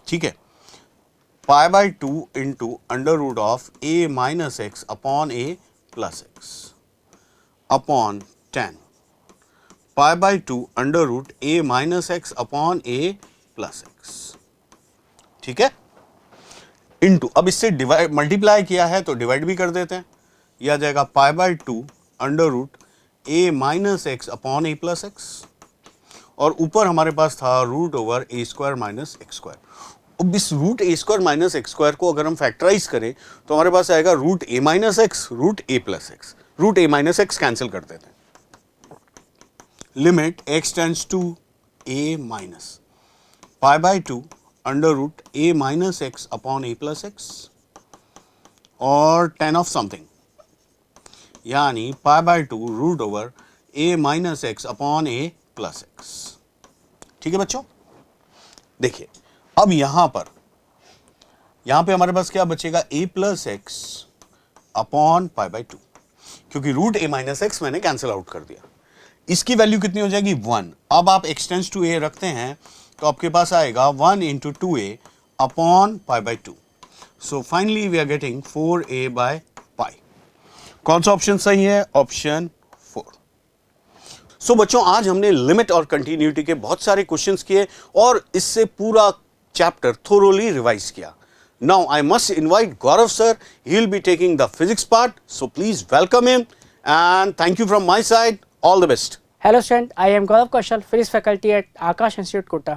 ठीक है, pi by 2 into under root of a minus x upon a plus x upon 10 pi by 2 under root a minus x upon a plus x. ठीक है, into, अब इससे divide multiply किया है तो divide भी कर देते हैं, यह आ जाएगा pi by 2 under root a minus x upon a plus x, और ऊपर हमारे पास था root over a square minus x square. अब इस root a square minus x square को अगर हम फैक्टराइज करें तो हमारे पास आएगा root a minus x root a plus x. Root a minus x cancel कर देते हैं। Limit x tends to a minus pi by 2 under root a minus x upon a plus x और 10 of something, यानी pi by 2 root over a minus x upon a plus x. ठीक है बच्चों, देखिए अब यहां पे हमारे पास क्या बचेगा? a plus x upon pi by 2, क्योंकि रूट a माइनस एक्स मैंने कैंसिल आउट कर दिया। इसकी वैल्यू कितनी हो जाएगी? 1। अब आप x टेंड्स टू a रखते हैं तो आपके पास आएगा 1 into 2a upon pi by 2। So finally we are getting 4a by pi. कौन सा ऑप्शन सही है? ऑप्शन 4। सो बच्चों, आज हमने लिमिट और कंटिन्यूटी के बहुत सारे क्वेश्चंस किए और इससे पूरा चैप्टर थोरोली रिवाइज किया। Now I must invite Gaurav sir. He will be taking the physics part. So please welcome him and thank you from my side. All the best. Hello student, I am Gaurav Kaushal, physics faculty at Aakash institute Kota.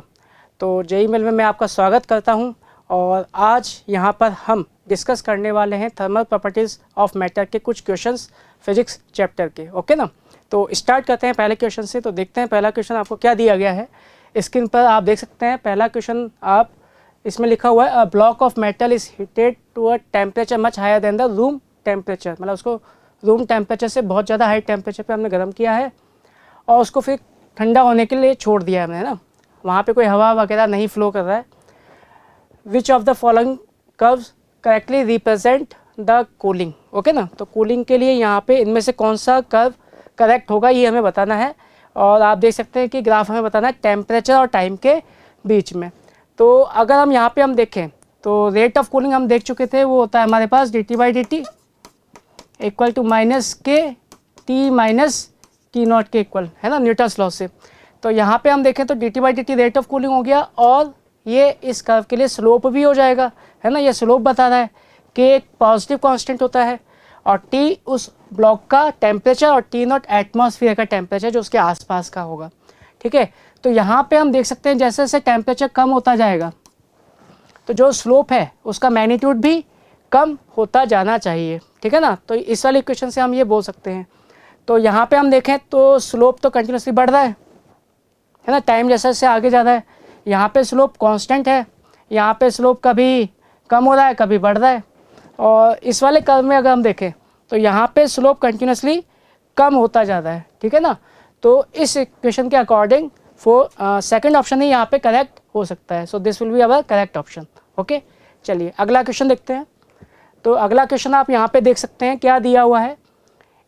तो JEE mail में मैं आपका स्वागत करता हूं और आज यहां पर हम डिस्कस करने वाले हैं थर्मल प्रॉपर्टीज़ ऑफ मैटर के कुछ क्वेश्चंस फिजिक्स चैप्टर के। ओके ना, तो स्टार्ट करते हैं पहले क्वेश्चन से। तो देखते हैं पहला क्वेश्चन आपको क्या दिया गया है। स्क्रीन पर आप देख सकते हैं पहला क्वेश्चन, आप इसमें लिखा हुआ है a block of metal is heated to a temperature much higher than the room temperature, मतलब उसको रूम टेम्परेचर से बहुत ज़्यादा हाई टेम्परेचर पे हमने गर्म किया है और उसको फिर ठंडा होने के लिए छोड़ दिया है हमने, है ना। वहाँ पे कोई हवा वगैरह नहीं फ्लो कर रहा है। Which of the following curves correctly represent the cooling. Okay ना, तो कूलिंग के लिए यहाँ पे इनमें से कौन सा कर्व करेक्ट होगा ये हमें बताना है। और आप देख सकते हैं कि ग्राफ हमें बताना है टेम्परेचर और टाइम के बीच में। तो अगर हम यहाँ पे हम देखें तो रेट ऑफ कूलिंग हम देख चुके थे, वो होता है हमारे पास dt/dt इक्वल टू माइनस के टी माइनस टी नॉट के इक्वल, है ना, न्यूटन्स लॉ से। तो यहाँ पे हम देखें तो dt/dt रेट ऑफ कूलिंग हो गया और ये इस कर्व के लिए स्लोप भी हो जाएगा, है ना। ये स्लोप बता रहा है कि एक पॉजिटिव कांस्टेंट होता है और टी उस ब्लॉक का टेम्परेचर और टी नॉट एटमॉस्फेयर का टेम्परेचर जो उसके आसपास का होगा। ठीक है, तो यहाँ पे हम देख सकते हैं जैसे जैसे टेम्परेचर कम होता जाएगा तो जो स्लोप है उसका मैग्नीट्यूड भी कम होता जाना चाहिए। ठीक है ना, तो इस वाले इक्वेशन से हम ये बोल सकते हैं। तो यहाँ पे हम देखें तो स्लोप तो कंटिन्यूसली बढ़ रहा है ना, टाइम जैसे जैसे आगे जा रहा है। यहाँ पे स्लोप कांस्टेंट है, यहाँ पे स्लोप कभी कम हो रहा है कभी बढ़ रहा है। और इस वाले कर्व में अगर हम देखें तो यहाँ पे स्लोप कंटिन्यूसली कम होता जा रहा है। ठीक है ना, तो इस इक्वेशन के अकॉर्डिंग सेकंड ऑप्शन ही यहाँ पे करेक्ट हो सकता है। सो this will be our correct option. Okay, चलिए अगला क्वेश्चन देखते हैं। तो अगला क्वेश्चन आप यहाँ पे देख सकते हैं क्या दिया हुआ है।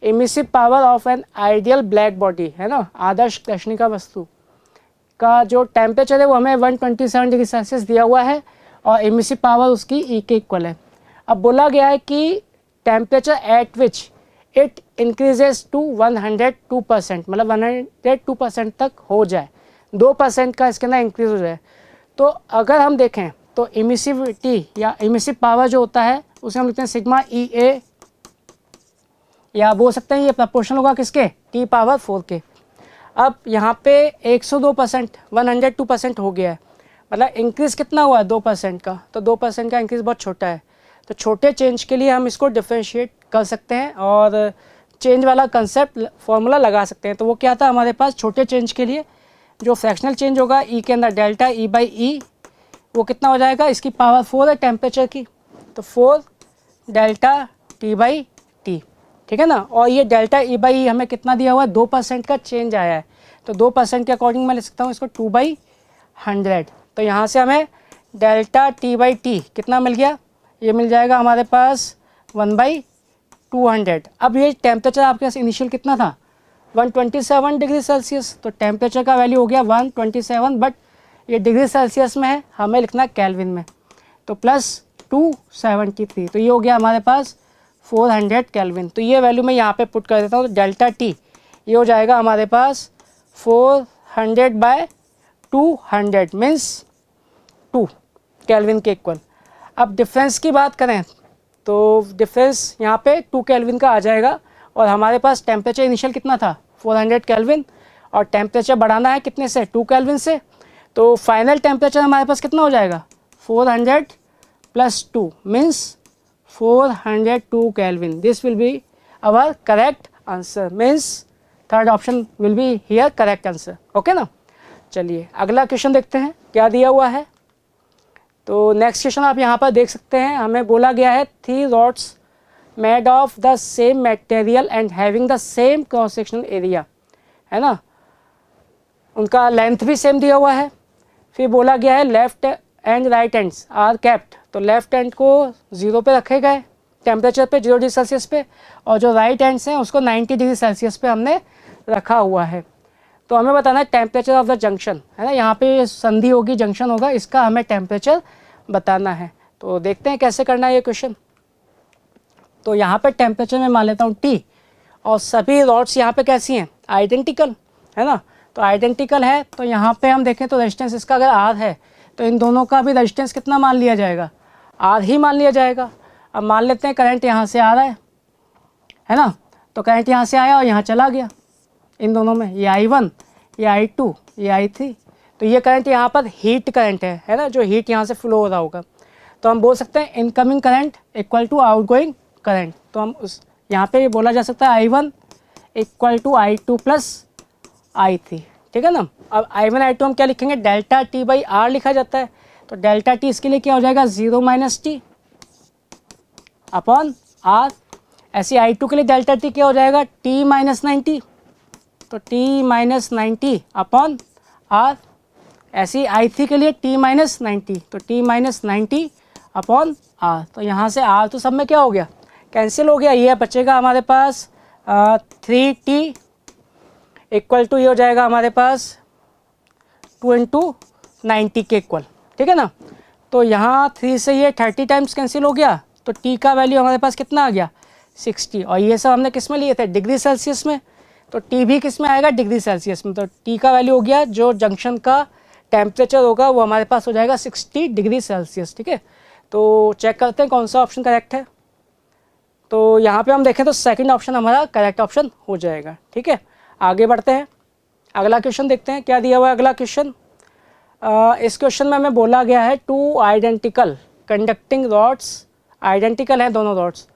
Emissive power of an ideal black body, है ना, आदर्श कृष्णिका वस्तु का जो टेम्परेचर है वो हमें 127 डिग्री सेल्सियस दिया हुआ है और इमिसिव पावर उसकी ई के इक्वल है। अब बोला गया है कि temperature at which it increases to 102%, मतलब 102% तक हो जाए, 2% का इसके अंदर इंक्रीज हो जाए। तो अगर हम देखें तो इमिसिविटी या इमिसिव पावर जो होता है उसे हम लिखते हैं सिग्मा ई ए, या बोल सकते हैं ये प्रपोर्शनल होगा किसके, टी पावर 4 के। अब यहाँ पे 102%, 102% हो गया है, मतलब इंक्रीज़ कितना हुआ है 2% का, तो 2% का इंक्रीज़ बहुत छोटा है। तो छोटे चेंज के लिए हम इसको डिफ्रेंशिएट कर सकते हैं और चेंज वाला कंसेप्ट फॉर्मूला लगा सकते हैं। तो वो क्या था हमारे पास, छोटे चेंज के लिए जो फ्रैक्शनल चेंज होगा ई के अंदर डेल्टा ई बाई ई, वो कितना हो जाएगा, इसकी पावर 4 है टेम्परेचर की, तो 4 डेल्टा टी बाई टी, ठीक है ना। और ये डेल्टा ई बाई ई हमें कितना दिया हुआ है, 2% का चेंज आया है, तो 2% के अकॉर्डिंग मैं लिख सकता हूँ इसको 2/100। तो यहाँ से हमें डेल्टा टी बाई टी कितना मिल गया, ये मिल जाएगा हमारे पास 1/200। अब ये टेम्परेचर आपके पास इनिशियल कितना था, 127 डिग्री सेल्सियस, तो टेम्परेचर का वैल्यू हो गया 127, बट ये डिग्री सेल्सियस में है, हमें लिखना है केल्विन में, तो प्लस 273, तो ये हो गया हमारे पास 400 केल्विन। तो ये वैल्यू मैं यहाँ पे पुट कर देता हूँ, तो डेल्टा टी ये हो जाएगा हमारे पास 400/200 मीन्स 2 केल्विन के इक्वल। अब डिफरेंस की बात करें तो डिफरेंस यहाँ पे 2 केल्विन का आ जाएगा, और हमारे पास टेम्परेचर इनिशियल कितना था 400 केल्विन, और टेम्परेचर बढ़ाना है कितने से, 2 केल्विन से, तो फाइनल टेम्परेचर हमारे पास कितना हो जाएगा 400 + 2 means 402 kelvin. This will be our correct answer, means third option will be here correct answer, okay ना। चलिए अगला क्वेश्चन देखते हैं क्या दिया हुआ है। तो नेक्स्ट क्वेश्चन आप यहाँ पर देख सकते हैं, हमें बोला गया है 3 rods made of the same material and having the same cross sectional area, है ना, उनका लेंथ भी सेम दिया हुआ है। फिर बोला गया है left end right ends are kept, तो लेफ्ट एंड को 0 पे रखे गए टेम्परेचर पे 0 डिग्री सेल्सियस पे, और जो राइट एंड्स हैं उसको 90 डिग्री सेल्सियस पे हमने रखा हुआ है। तो हमें बताना है टेम्परेचर ऑफ द जंक्शन, है ना, यहाँ पे संधि होगी, जंक्शन होगा, इसका हमें टेम्परेचर बताना है। तो देखते हैं कैसे करना है ये क्वेश्चन। तो यहाँ पे टेम्परेचर में मान लेता हूँ T, और सभी रॉड्स यहाँ पे कैसी हैं, आइडेंटिकल, है ना, तो आइडेंटिकल है, तो यहाँ पे हम देखें तो रेजिस्टेंस इसका अगर R है तो इन दोनों का भी रेजिस्टेंस कितना मान लिया जाएगा, R ही मान लिया जाएगा। अब मान लेते हैं करंट यहाँ से आ रहा है ना, तो करंट यहाँ से आया और यहाँ चला गया, इन दोनों में ये I1, ये I2, ये I3, तो ये करंट यहाँ पर हीट करंट है ना, जो हीट यहाँ से फ्लो हो रहा होगा। तो हम बोल सकते हैं incoming current equal to outgoing current, तो हम उस यहाँ पे बोला जा सकता है I1 equal to I2 + I3, ठीक है ना। अब I1 I2 हम क्या लिखेंगे, डेल्टा T बाई R लिखा जाता है, तो डेल्टा T इसके लिए क्या हो जाएगा 0 - T अपॉन R। ऐसे I2 के लिए डेल्टा T क्या हो जाएगा T - 90, तो T - 90 अपॉन R। ऐसे I3 के लिए T - 90, तो T - 90 अपॉन R। तो यहाँ से R तो सब में क्या हो गया, कैंसिल हो गया, ये बचेगा हमारे पास 3T इक्वल टू ये हो जाएगा हमारे पास 2 × 90 के इक्वल, ठीक है ना। तो यहाँ 3 से ये 30 टाइम्स कैंसिल हो गया, तो T का वैल्यू हमारे पास कितना आ गया 60, और ये सब हमने किस में लिए थे, डिग्री सेल्सियस में, तो T भी किस में आएगा, डिग्री सेल्सियस में। तो T का वैल्यू हो गया, जो जंक्शन का टेम्परेचर होगा वो हमारे पास हो जाएगा 60 डिग्री सेल्सियस, ठीक है। तो चेक करते हैं कौन सा ऑप्शन करेक्ट है। तो यहाँ पे हम देखें तो सेकंड ऑप्शन हमारा करेक्ट ऑप्शन हो जाएगा, ठीक है। आगे बढ़ते हैं, अगला क्वेश्चन देखते हैं क्या दिया हुआ है। अगला क्वेश्चन, इस क्वेश्चन में हमें बोला गया है 2 आइडेंटिकल कंडक्टिंग रॉड्स, आइडेंटिकल हैं दोनों rods,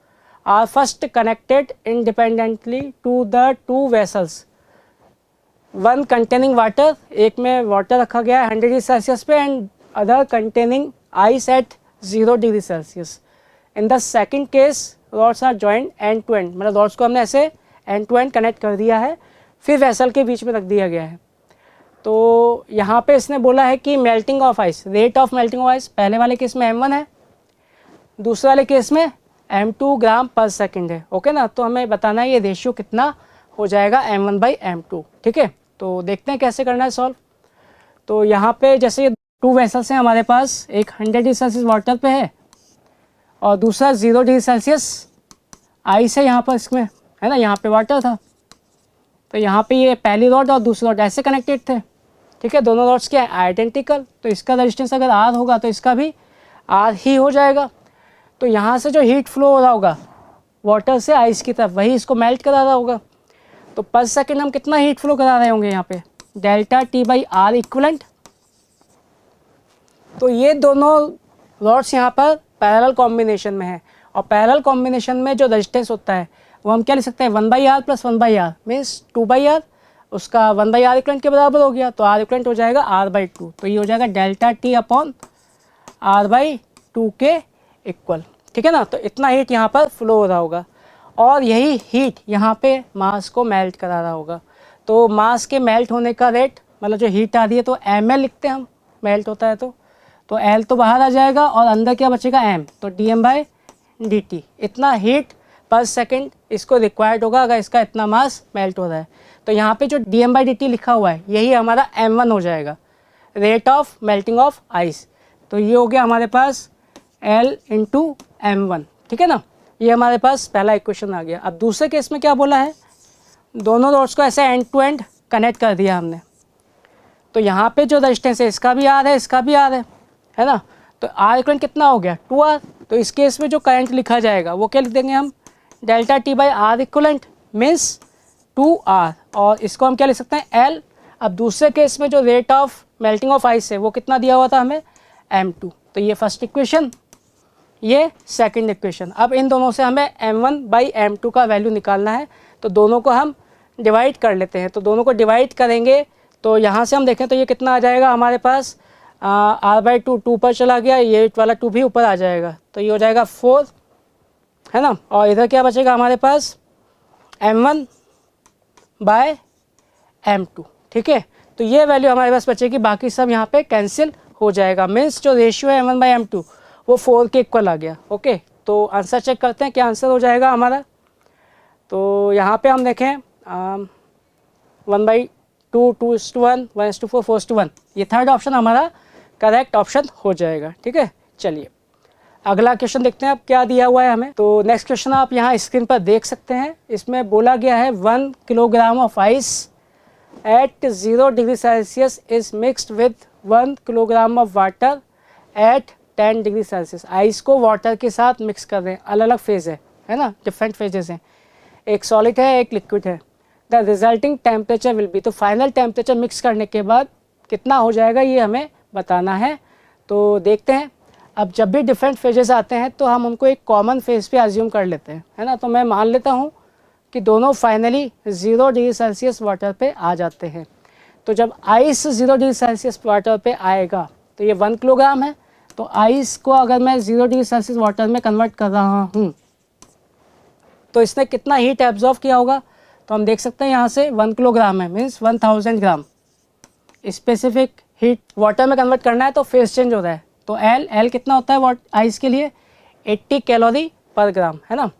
are first connected independently to the 2 vessels, one containing water, एक में वाटर रखा गया है 100 डिग्री सेल्सियस पे, and other containing ice at 0 degree Celsius. In the second case rods are joint end to end, मतलब rods को हमने ऐसे एंड टू एंड कनेक्ट कर दिया है, फिर वेसल के बीच में रख दिया गया है। तो यहाँ पे इसने बोला है कि melting of ice, rate of melting of ice पहले वाले केस में m1 है, दूसरे वाले केस में m2 ग्राम पर सेकंड है, ओके ना। तो हमें बताना है ये रेशियो कितना हो जाएगा m1/m2, ठीक है। तो देखते हैं कैसे करना है सॉल्व। तो यहाँ पे जैसे ये 2 वेसल्स हैं हमारे पास, एक 100 डिग्री सेल्सियस वाटर पे है और दूसरा 0 डिग्री सेल्सियस आइस है यहाँ पर, इसमें है ना, यहाँ पे वाटर था, तो यहाँ पे ये पहली रॉड और दूसरी रॉड ऐसे कनेक्टेड थे, ठीक है। दोनों रॉड्स क्या है आइडेंटिकल, तो इसका रेजिस्टेंस अगर R होगा तो इसका भी आर ही हो जाएगा। तो यहाँ से जो हीट फ्लो हो रहा होगा वाटर से आइस की तरफ, वही इसको मेल्ट करा रहा होगा। तो पर सेकेंड हम कितना हीट फ्लो करा रहे होंगे यहाँ पे, delta T by R equivalent. तो ये दोनों रॉड्स यहाँ पर पैरेलल कॉम्बिनेशन में है, और पैरेलल कॉम्बिनेशन में जो रेजिस्टेंस होता है वो हम क्या लिख सकते हैं, 1/r plus 1/r means 2/r, उसका 1/r इक्वलेंट के बराबर हो गया, तो r इक्वलेंट हो जाएगा r/2। तो ये हो जाएगा डेल्टा टी अपॉन r/2 के इक्वल, ठीक है ना। तो इतना हीट यहाँ पर फ्लो हो रहा होगा, और यही हीट यहाँ पे मास को मेल्ट करा रहा होगा। तो मास के मेल्ट होने का रेट, मतलब जो हीट आ रही है तो ml लिखते हैं हम, मेल्ट होता है तो L तो बाहर आ जाएगा और अंदर क्या बचेगा m, तो dm/dt। इतना हीट पर सेकंड इसको रिक्वायर्ड होगा अगर इसका इतना मास मेल्ट हो रहा है। तो यहाँ पे जो dm/dt लिखा हुआ है यही हमारा m1 हो जाएगा, rate of melting of ice. तो ये हो गया हमारे पास L इंटू m1, ठीक है ना। ये हमारे पास पहला इक्वेशन आ गया। अब दूसरे केस में क्या बोला है, दोनों रॉड्स को ऐसे एंड टू एंड कनेक्ट कर दिया हमने। तो यहाँ पे जो रेजिस्टेंस है इसका भी आर है, इसका भी आर है ना। तो आर इक्वलेंट कितना हो गया, 2r। तो इस केस में जो करंट लिखा जाएगा वो क्या लिख देंगे हम, delta T by R equivalent means 2r, और इसको हम क्या लिख सकते हैं, L। अब दूसरे केस में जो rate of melting of ice है वो कितना दिया हुआ था हमें, m2। तो ये फर्स्ट इक्वेशन, ये सेकंड इक्वेशन। अब इन दोनों से हमें m1/m2 का वैल्यू निकालना है, तो दोनों को हम डिवाइड कर लेते हैं। तो दोनों को डिवाइड करेंगे तो यहाँ से हम देखें तो ये कितना आ जाएगा हमारे पास, r/2 2 पर चला गया, ये वाला 2 भी ऊपर आ जाएगा, तो ये हो जाएगा 4, है ना। और इधर क्या बचेगा हमारे पास, m1/m2, ठीक है। तो ये वैल्यू हमारे पास बचेगी, बाकी सब यहाँ पे कैंसिल हो जाएगा। मीन्स जो रेशियो है m1/m2 वो 4 के इक्वल आ गया। ओके, तो आंसर चेक करते हैं क्या आंसर हो जाएगा हमारा। तो यहाँ पे हम देखें 1/2 2:1 1:4 4:1, ये थर्ड ऑप्शन हमारा करेक्ट ऑप्शन हो जाएगा, ठीक है। चलिए अगला क्वेश्चन देखते हैं अब क्या दिया हुआ है हमें। तो नेक्स्ट क्वेश्चन आप यहाँ स्क्रीन पर देख सकते हैं। इसमें बोला गया है 1 kilogram of ice at 0 degree Celsius is mixed with 1 kilogram of water at 10 degree Celsius. Ice को वाटर के साथ मिक्स कर रहे हैं, अलग अलग फेज है ना, डिफरेंट फेजेस हैं, एक सॉलिड है एक लिक्विड है। The resulting temperature will be, तो फाइनल टेम्परेचर मिक्स करने के बाद कितना हो जाएगा ये हमें बताना है। तो देखते हैं, अब जब भी डिफरेंट फेजेस आते हैं तो हम उनको एक कॉमन फेज पे अज्यूम कर लेते हैं, है ना। तो मैं मान लेता हूँ कि दोनों फाइनली 0 डिग्री सेल्सियस वाटर पे आ जाते हैं। तो जब आइस 0 डिग्री सेल्सियस वाटर पे आएगा तो ये 1 किलोग्राम है, तो आइस को अगर मैं 0 डिग्री सेल्सियस वाटर में कन्वर्ट कर रहा हूँ तो इसने कितना हीट एब्जॉर्व किया होगा, तो हम देख सकते हैं यहाँ से 1 किलोग्राम है means 1000 gram specific heat water में कन्वर्ट करना है, तो फेज चेंज हो रहा है। तो L कितना होता है आइस के लिए, 80 कैलोरी पर ग्राम, है ना।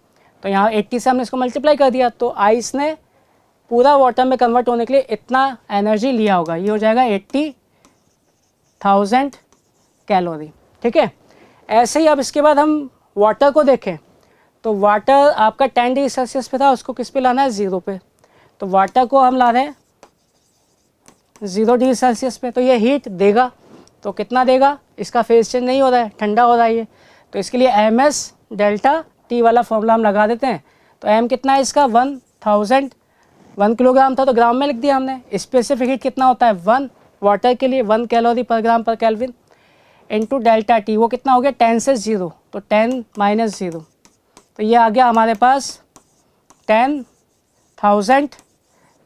तो यहाँ 80 से हमने इसको मल्टीप्लाई कर दिया, तो आइस ने पूरा वाटर में कन्वर्ट होने के लिए इतना एनर्जी लिया होगा, ये हो जाएगा 80,000 कैलोरी, ठीक है। ऐसे ही अब इसके बाद हम वाटर को देखें तो वाटर आपका 10 डिग्री सेल्सियस पे था, उसको किस पे लाना है, 0 पे। तो वाटर को हम ला रहे हैं 0 डिग्री सेल्सियस पे, तो ये हीट देगा। तो कितना देगा, इसका फेज चेंज नहीं हो रहा है, ठंडा हो रहा है ये, तो इसके लिए MS डेल्टा T वाला फॉर्मूला हम लगा देते हैं। तो M कितना है इसका 1000, 1 किलोग्राम था तो ग्राम में लिख दिया हमने। स्पेसिफिक हीट कितना होता है 1, वाटर के लिए 1 कैलोरी पर ग्राम पर केल्विन, इंटू डेल्टा T, वो कितना हो गया 10 से 0, तो 10 - 0, तो ये आ गया हमारे पास 10,000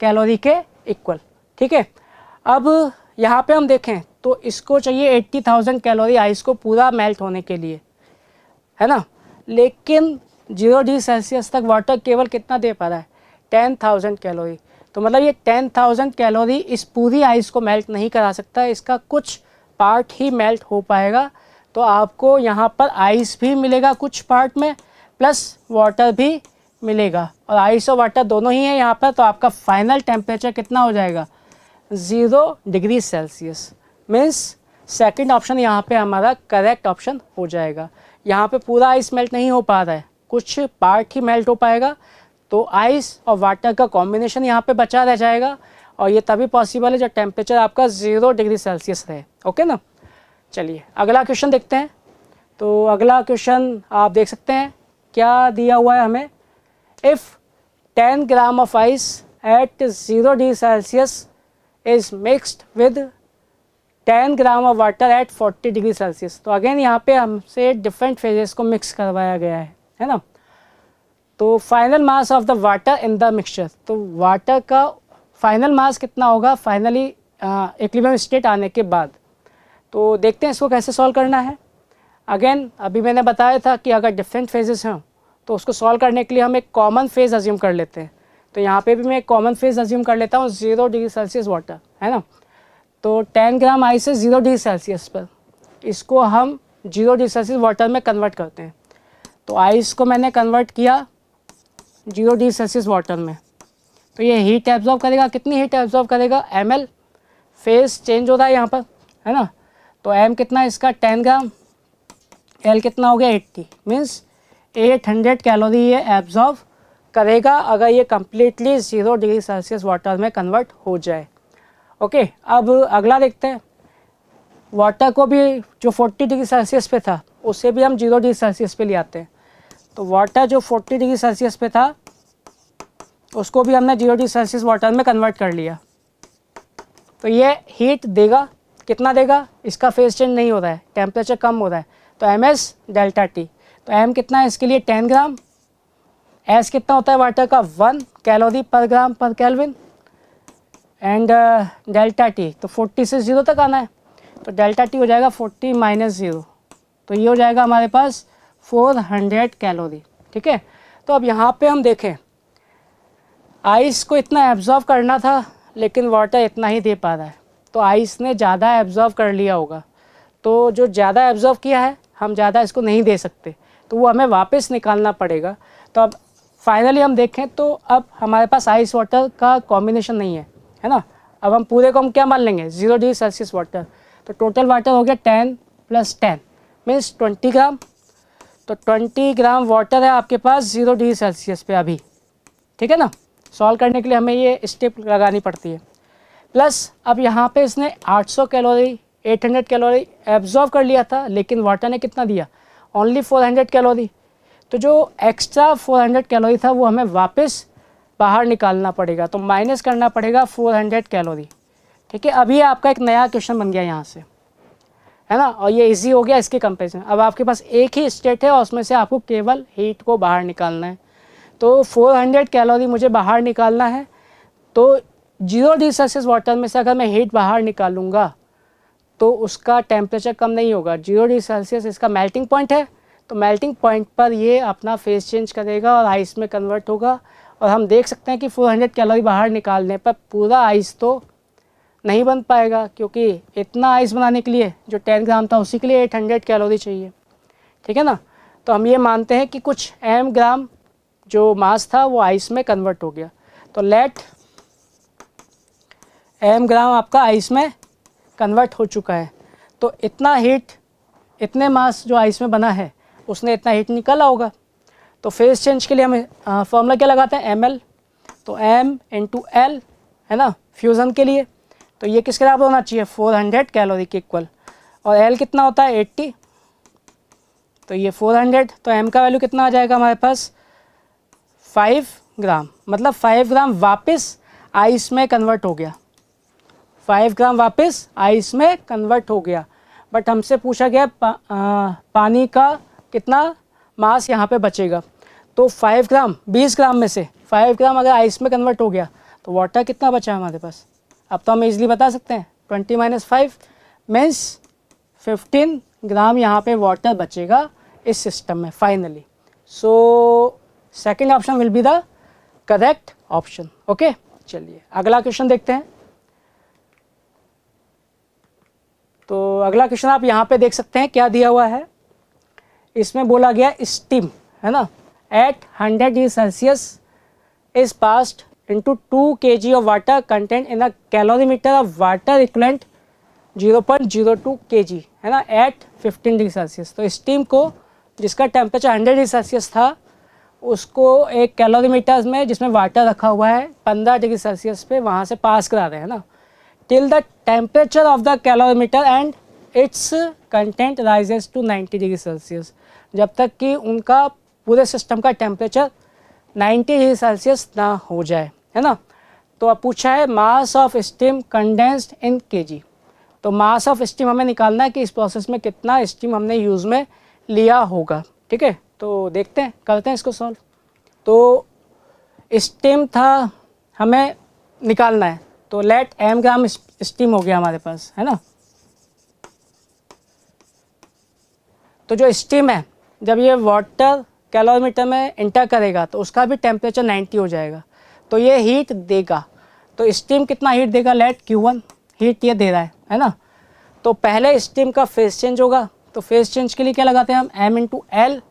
कैलोरी के इक्वल, ठीक है। अब यहाँ पे हम देखें तो इसको चाहिए 80,000 कैलोरी आइस को पूरा मेल्ट होने के लिए, है ना। लेकिन 0 डिग्री सेल्सियस तक वाटर केवल कितना दे पा रहा है, 10,000 कैलोरी। तो मतलब ये 10,000 कैलोरी इस पूरी आइस को मेल्ट नहीं करा सकता, इसका कुछ पार्ट ही मेल्ट हो पाएगा। तो आपको यहाँ पर आइस भी मिलेगा कुछ पार्ट में, प्लस वाटर भी मिलेगा, और आइस और वाटर दोनों ही है यहाँ पर। तो आपका फाइनल टेम्परेचर कितना हो जाएगा, 0 degree Celsius. Means second option यहाँ पे हमारा करेक्ट ऑप्शन हो जाएगा। यहाँ पे पूरा आइस मेल्ट नहीं हो पा रहा है, कुछ पार्ट ही मेल्ट हो पाएगा। तो आइस और वाटर का कॉम्बिनेशन यहाँ पे बचा रह जाएगा, और ये तभी पॉसिबल है जब टेम्परेचर आपका 0 डिग्री सेल्सियस रहे, ओके ना। चलिए अगला क्वेश्चन देखते हैं। तो अगला क्वेश्चन आप देख सकते हैं क्या दिया हुआ है हमें। If 10 gram of ice at 0 degree Celsius is mixed with 10 gram of water at 40 degree Celsius. तो अगेन यहाँ पे हमसे डिफरेंट फेजेस को मिक्स करवाया गया है ना। तो final mass of the water in the mixture, तो वाटर का फाइनल मास कितना होगा फाइनली इक्विलिब्रियम स्टेट आने के बाद। तो देखते हैं इसको कैसे सॉल्व करना है। अगेन अभी मैंने बताया था कि अगर डिफरेंट फेजेस हों तो उसको सॉल्व करने के लिए हम एक कॉमन फेज अज्यूम कर लेते हैं। तो यहाँ पे भी मैं एक कॉमन फेज अज्यूम कर लेता हूँ 0 डिग्री सेल्सियस वाटर, है ना। तो 10 ग्राम आइस है 0 डिग्री सेल्सियस पर, इसको हम 0 डिग्री सेल्सियस वाटर में कन्वर्ट करते हैं। तो आइस को मैंने कन्वर्ट किया 0 डिग्री सेल्सियस वाटर में, तो ये हीट एब्जॉर्ब करेगा। कितनी हीट एब्जॉर्ब करेगा, ml, फेज चेंज हो रहा है यहाँ पर, है ना। तो m कितना है इसका 10 ग्राम, L कितना हो गया 80, मीन्स 800 कैलोरी ये एब्जॉर्ब करेगा अगर ये कम्प्लीटली 0 डिग्री सेल्सियस वाटर में कन्वर्ट हो जाए। ओके, अब अगला देखते हैं। वाटर को भी जो 40 डिग्री सेल्सियस पे था उसे भी हम 0 डिग्री सेल्सियस पे ले आते हैं। तो वाटर जो 40 डिग्री सेल्सियस पे था उसको भी हमने 0 डिग्री सेल्सियस वाटर में कन्वर्ट कर लिया। तो ये हीट देगा, कितना देगा, इसका फेज चेंज नहीं हो रहा है, टेम्परेचर कम हो रहा है, तो ms डेल्टा टी। तो m कितना है इसके लिए 10 ग्राम, s कितना होता है वाटर का 1 कैलोरी पर ग्राम पर केल्विन, एंड डेल्टा टी तो 40 से 0 तक आना है, तो डेल्टा टी हो जाएगा 40 माइनस 0, तो ये हो जाएगा हमारे पास 400 कैलोरी। ठीक है, तो अब यहाँ पे हम देखें आइस को इतना एब्जॉर्व करना था लेकिन वाटर इतना ही दे पा रहा है, तो आइस ने ज़्यादा एब्जॉर्व कर लिया होगा। तो जो ज़्यादा एब्जॉर्व किया है हम ज़्यादा इसको नहीं दे सकते, तो वो हमें वापस निकालना पड़ेगा। तो अब फाइनली हम देखें तो अब हमारे पास आइस वाटर का कॉम्बिनेशन नहीं है ना। अब हम पूरे को हम क्या मान लेंगे 0 डिग्री सेल्सियस वाटर, तो टोटल वाटर हो गया 10 + 10 मीन्स 20 ग्राम। तो 20 ग्राम वाटर है आपके पास 0 डिग्री सेल्सियस पे अभी, ठीक है ना। सॉल्व करने के लिए हमें ये स्टेप लगानी पड़ती है। प्लस अब यहाँ पे इसने 800 कैलोरी 800 कैलोरी एब्जॉर्व कर लिया था, लेकिन वाटर ने कितना दिया, ओनली 400 कैलोरी। तो जो एक्स्ट्रा 400 कैलोरी था वो हमें वापस बाहर निकालना पड़ेगा, तो माइनस करना पड़ेगा 400 कैलोरी। ठीक है, अभी आपका एक नया क्वेश्चन बन गया यहाँ से, है ना, और ये इजी हो गया इसके कंपेरिजन। अब आपके पास एक ही स्टेट है और उसमें से आपको केवल हीट को बाहर निकालना है। तो 400 कैलोरी मुझे बाहर निकालना है, तो 0 डिग्री सेल्सियस वाटर में से अगर मैं हीट बाहर निकालूंगा तो उसका टेम्परेचर कम नहीं होगा। 0 डिग्री सेल्सियस इसका मेल्टिंग पॉइंट है, तो मेल्टिंग पॉइंट पर ये अपना फेज चेंज करेगा और आइस में कन्वर्ट होगा। और हम देख सकते हैं कि 400 कैलोरी बाहर निकालने पर पूरा आइस तो नहीं बन पाएगा, क्योंकि इतना आइस बनाने के लिए जो 10 ग्राम था उसी के लिए 800 कैलोरी चाहिए। ठीक है ना, तो हम ये मानते हैं कि कुछ m ग्राम जो मास था वो आइस में कन्वर्ट हो गया। तो लेट m ग्राम आपका आइस में कन्वर्ट हो चुका है। तो इतना हीट, इतने मास जो आइस में बना है उसने इतना हीट निकाला होगा। तो फेज चेंज के लिए हमें फॉर्मूला क्या लगाते हैं, ml, तो m × L, है ना, फ्यूज़न के लिए। तो ये किसके बराबर होना चाहिए, 400 कैलोरी के इक्वल, और L कितना होता है 80, तो ये 400, तो m का वैल्यू कितना आ जाएगा हमारे पास 5 ग्राम, मतलब 5 ग्राम वापस आइस में कन्वर्ट हो गया, 5 ग्राम वापस आइस में कन्वर्ट हो गया। बट हमसे पूछा गया पानी का कितना मास यहाँ पे बचेगा, तो 5 ग्राम 20 ग्राम में से 5 ग्राम अगर आइस में कन्वर्ट हो गया तो वाटर कितना बचा हमारे पास। अब तो हम इजीली बता सकते हैं 20 - 5 मीन्स 15 ग्राम यहाँ पे वाटर बचेगा इस सिस्टम में finally. So second option will be the correct option. Okay, चलिए अगला क्वेश्चन देखते हैं। तो अगला क्वेश्चन आप यहाँ पे देख सकते हैं क्या दिया हुआ है। इसमें बोला गया स्टीम, है ना, at 100 degree Celsius is passed into 2 kg of water contained in a calorimeter of water equivalent 0.02 kg, है ना, एट 15 डिग्री सेल्सियस। तो स्टीम को जिसका टेम्परेचर 100 डिग्री सेल्सियस था उसको एक कैलोरीमीटर में जिसमें वाटर रखा हुआ है 15 डिग्री सेल्सियस पे वहाँ से पास करा रहे हैं ना, till the temperature of the calorimeter and its content rises to 90 degree Celsius, जब तक कि उनका पूरे सिस्टम का टेम्परेचर 90 डिग्री सेल्सियस ना हो जाए, है ना। तो अब पूछा है mass of steam condensed in KG. तो मास ऑफ स्टीम हमें निकालना है कि इस प्रोसेस में कितना स्टीम हमने यूज़ में लिया होगा, ठीक है। तो देखते हैं, करते हैं इसको सॉल्व। तो स्टीम था हमें निकालना है, तो लेट m ग्राम स्टीम हो गया हमारे पास, है ना। तो जो स्टीम है जब ये वाटर कैलोरीमीटर में इंटर करेगा तो उसका भी टेम्परेचर 90 हो जाएगा, तो ये हीट देगा। तो स्टीम कितना हीट देगा, लेट Q1 हीट ये दे रहा है ना। तो पहले स्टीम का फेस चेंज होगा, तो फेस चेंज के लिए क्या लगाते हैं हम, m इंटू एल।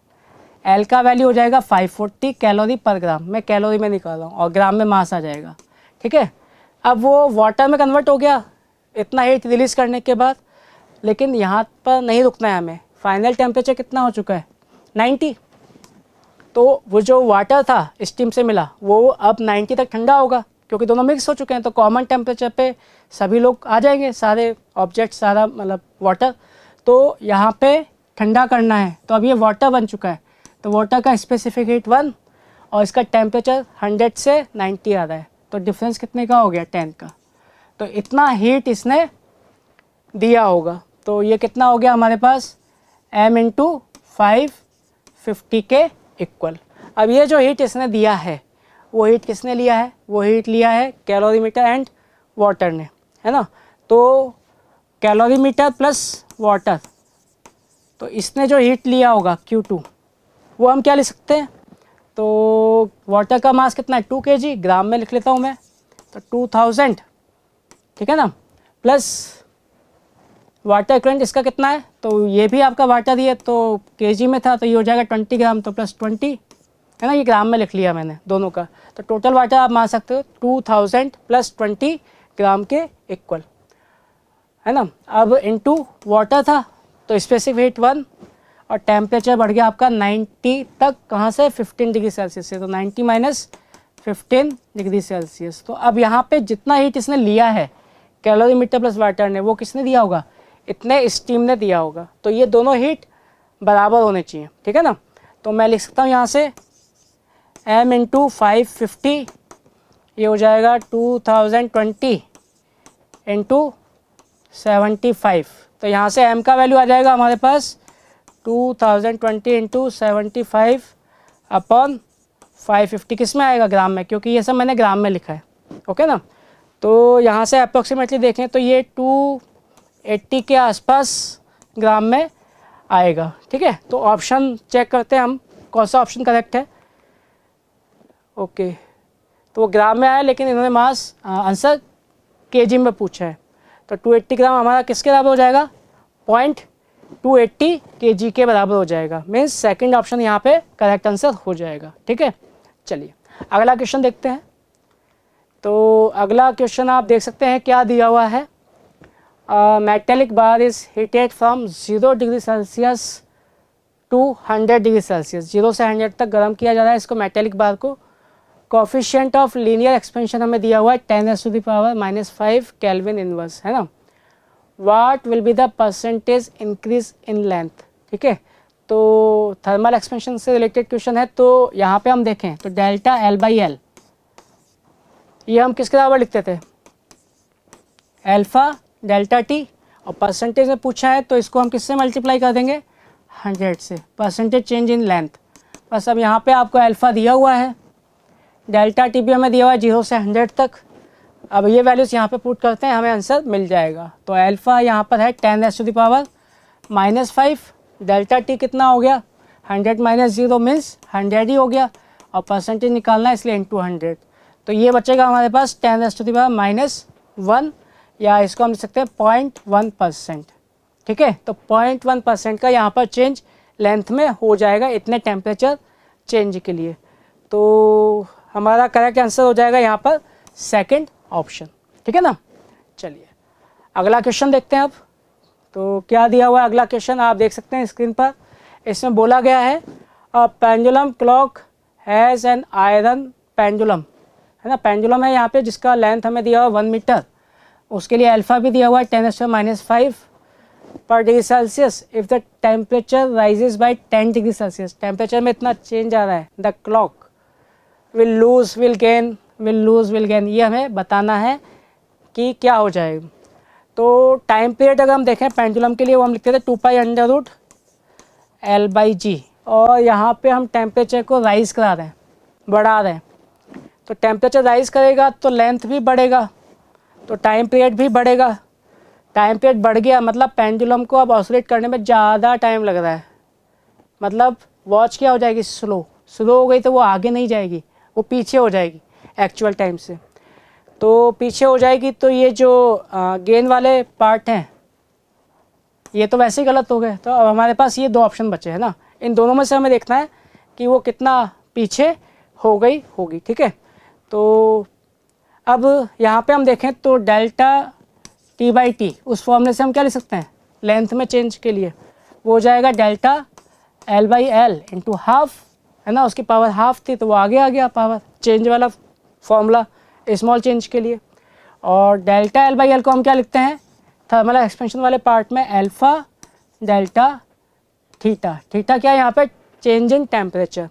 एल का वैल्यू हो जाएगा 540 कैलोरी पर ग्राम, मैं कैलोरी में निकाल रहा हूँ, और ग्राम में मास आ जाएगा, ठीक है। अब वो वाटर में कन्वर्ट हो गया इतना हीट रिलीज़ करने के बाद, लेकिन यहाँ पर नहीं रुकना है हमें। फाइनल टेम्परेचर कितना हो चुका है, 90। तो वो जो वाटर था स्टीम से मिला वो अब 90 तक ठंडा होगा, क्योंकि दोनों मिक्स हो चुके हैं। तो कॉमन टेम्परेचर पे सभी लोग आ जाएंगे, सारे ऑब्जेक्ट, सारा मतलब वाटर। तो यहाँ पे ठंडा करना है, तो अब ये वाटर बन चुका है, तो वाटर का स्पेसिफिक हीट 1 और इसका टेम्परेचर 100 से 90 आ रहा है, तो डिफरेंस कितने का हो गया, 10 का। तो इतना हीट इसने दिया होगा, तो ये कितना हो गया हमारे पास, m इंटू 550 के इक्वल। अब ये जो हीट इसने दिया है वो हीट किसने लिया है, वो हीट लिया है कैलोरीमीटर एंड वाटर ने, है ना। तो कैलोरीमीटर प्लस वाटर, तो इसने जो हीट लिया होगा Q2 वो हम क्या लिख सकते हैं, तो वाटर का मास कितना है 2 kg, ग्राम में लिख लेता हूँ मैं, तो 2000, ठीक है ना, प्लस वाटर करंट इसका कितना है, तो ये भी आपका वाटर ही है, तो केजी में था तो ये हो जाएगा 20 ग्राम, तो प्लस 20, है ना, ये ग्राम में लिख लिया मैंने दोनों का। तो टोटल वाटर आप मान सकते हो 2000 प्लस 20 ग्राम के इक्वल, है ना। अब इनटू वाटर था तो स्पेसिफिक हीट 1 और टेम्परेचर बढ़ गया आपका 90 तक, कहाँ से, 15 डिग्री सेल्सियस से, तो 90 माइनस 15 डिग्री सेल्सियस। तो अब यहाँ पे जितना हीट इसने लिया है कैलोरीमीटर प्लस वाटर ने, वो किसने दिया होगा, इतने स्टीम ने दिया होगा। तो ये दोनों हीट बराबर होने चाहिए, ठीक है ना। तो मैं लिख सकता हूँ यहाँ से m इंटू 550, ये हो जाएगा 2020 इंटू 75। तो यहाँ से m का वैल्यू आ जाएगा हमारे पास 2020 इंटू 75 अपॉन 550, किस में आएगा, ग्राम में, क्योंकि ये सब मैंने ग्राम में लिखा है, ओके ना। तो यहाँ से अप्रोक्सीमेटली देखें तो ये 280 के आसपास ग्राम में आएगा, ठीक है। तो ऑप्शन चेक करते हैं हम, कौन सा ऑप्शन करेक्ट है। ओके, तो वो ग्राम में आया, लेकिन इन्होंने मास आंसर केजी में पूछा है, तो 280 ग्राम हमारा किसके बराबर हो जाएगा, 0.280 kg के बराबर हो जाएगा। मीन्स सेकंड ऑप्शन यहाँ पे करेक्ट आंसर हो जाएगा, ठीक है। चलिए अगला क्वेश्चन देखते हैं। तो अगला क्वेश्चन आप देख सकते हैं क्या दिया हुआ है, metallic bar is heated from 0 degree Celsius to 100 degree Celsius, 0 से 100 तक गर्म किया जा रहा है इसको, मेटेलिक बार को। कोफिशिएंट ऑफ लीनियर एक्सपेंशन हमें दिया हुआ है 10⁻⁻⁵ केल्विन इनवर्स, है ना। What will be the percentage increase in length, ठीक है। तो थर्मल एक्सपेंशन से रिलेटेड क्वेश्चन है, तो यहाँ पे हम देखें तो डेल्टा L/L ये हम किसके बराबर लिखते थे, अल्फा डेल्टा T, और परसेंटेज में पूछा है तो इसको हम किससे मल्टीप्लाई कर देंगे, 100 से, परसेंटेज चेंज इन लेंथ। बस अब यहाँ पे आपको अल्फा दिया हुआ है, डेल्टा T भी हमें दिया हुआ है 0 से 100 तक। अब ये वैल्यूज़ यहाँ पे पुट करते हैं, हमें आंसर मिल जाएगा। तो अल्फा यहाँ पर है 10⁻⁻⁵, डेल्टा T कितना हो गया, 100 माइनस 0 मीन्स 100 ही हो गया, और परसेंटेज निकालना है इसलिए इंटू 100। तो ये बचेगा हमारे पास 10⁻⁻⁻1, या इसको हम लिख सकते हैं 0.1%, ठीक है। तो 0.1% का यहाँ पर चेंज लेंथ में हो जाएगा इतने टेम्परेचर चेंज के लिए। तो हमारा करेक्ट आंसर हो जाएगा यहाँ पर सेकंड ऑप्शन, ठीक है ना। चलिए अगला क्वेश्चन देखते हैं अब। तो क्या दिया हुआ है अगला क्वेश्चन, आप देख सकते हैं स्क्रीन पर। इसमें बोला गया है pendulum clock has an iron pendulum, है ना। पेंडुलम है यहाँ पे जिसका लेंथ हमें दिया हुआ 1 मीटर, उसके लिए अल्फा भी दिया हुआ है 10⁻⁵, पर degree Celsius if the temperature rises by 10 degree Celsius, temperature में इतना चेंज आ रहा है, the clock will lose will gain, will lose will gain, ये हमें बताना है कि क्या हो जाएगा। तो टाइम पीरियड अगर हम देखें पेंडुलम के लिए, वो हम लिखते थे 2π√L/g, और यहाँ पे हम टेम्परेचर को राइज़ करा रहे हैं, बढ़ा रहे हैं। तो टेम्परेचर राइज़ करेगा तो लेंथ भी बढ़ेगा, तो टाइम पीरियड भी बढ़ेगा। टाइम पीरियड बढ़ गया मतलब पेंडुलम को अब ऑसिलेट करने में ज़्यादा टाइम लग रहा है, मतलब वॉच क्या हो जाएगी, स्लो हो गई तो वो आगे नहीं जाएगी, वो पीछे हो जाएगी एक्चुअल टाइम से। तो पीछे हो जाएगी तो ये जो गेन वाले पार्ट हैं ये तो वैसे ही गलत हो गए। तो अब हमारे पास ये दो ऑप्शन बचे हैं ना, इन दोनों में से हमें देखना है कि वो कितना पीछे हो गई होगी, ठीक है। तो अब यहाँ पे हम देखें तो डेल्टा T/T उस फॉर्मूले से हम क्या लिख सकते हैं लेंथ में चेंज के लिए, वो हो जाएगा डेल्टा L/L इंटू हाफ, है ना, उसकी पावर हाफ थी तो वो आगे आ गया पावर चेंज वाला फॉर्मूला स्मॉल चेंज के लिए। और डेल्टा L/L को हम क्या लिखते हैं थर्मल एक्सपेंशन वाले पार्ट में अल्फा डेल्टा थीटा, थीटा क्या है यहाँ पे चेंज इन टेम्परेचर।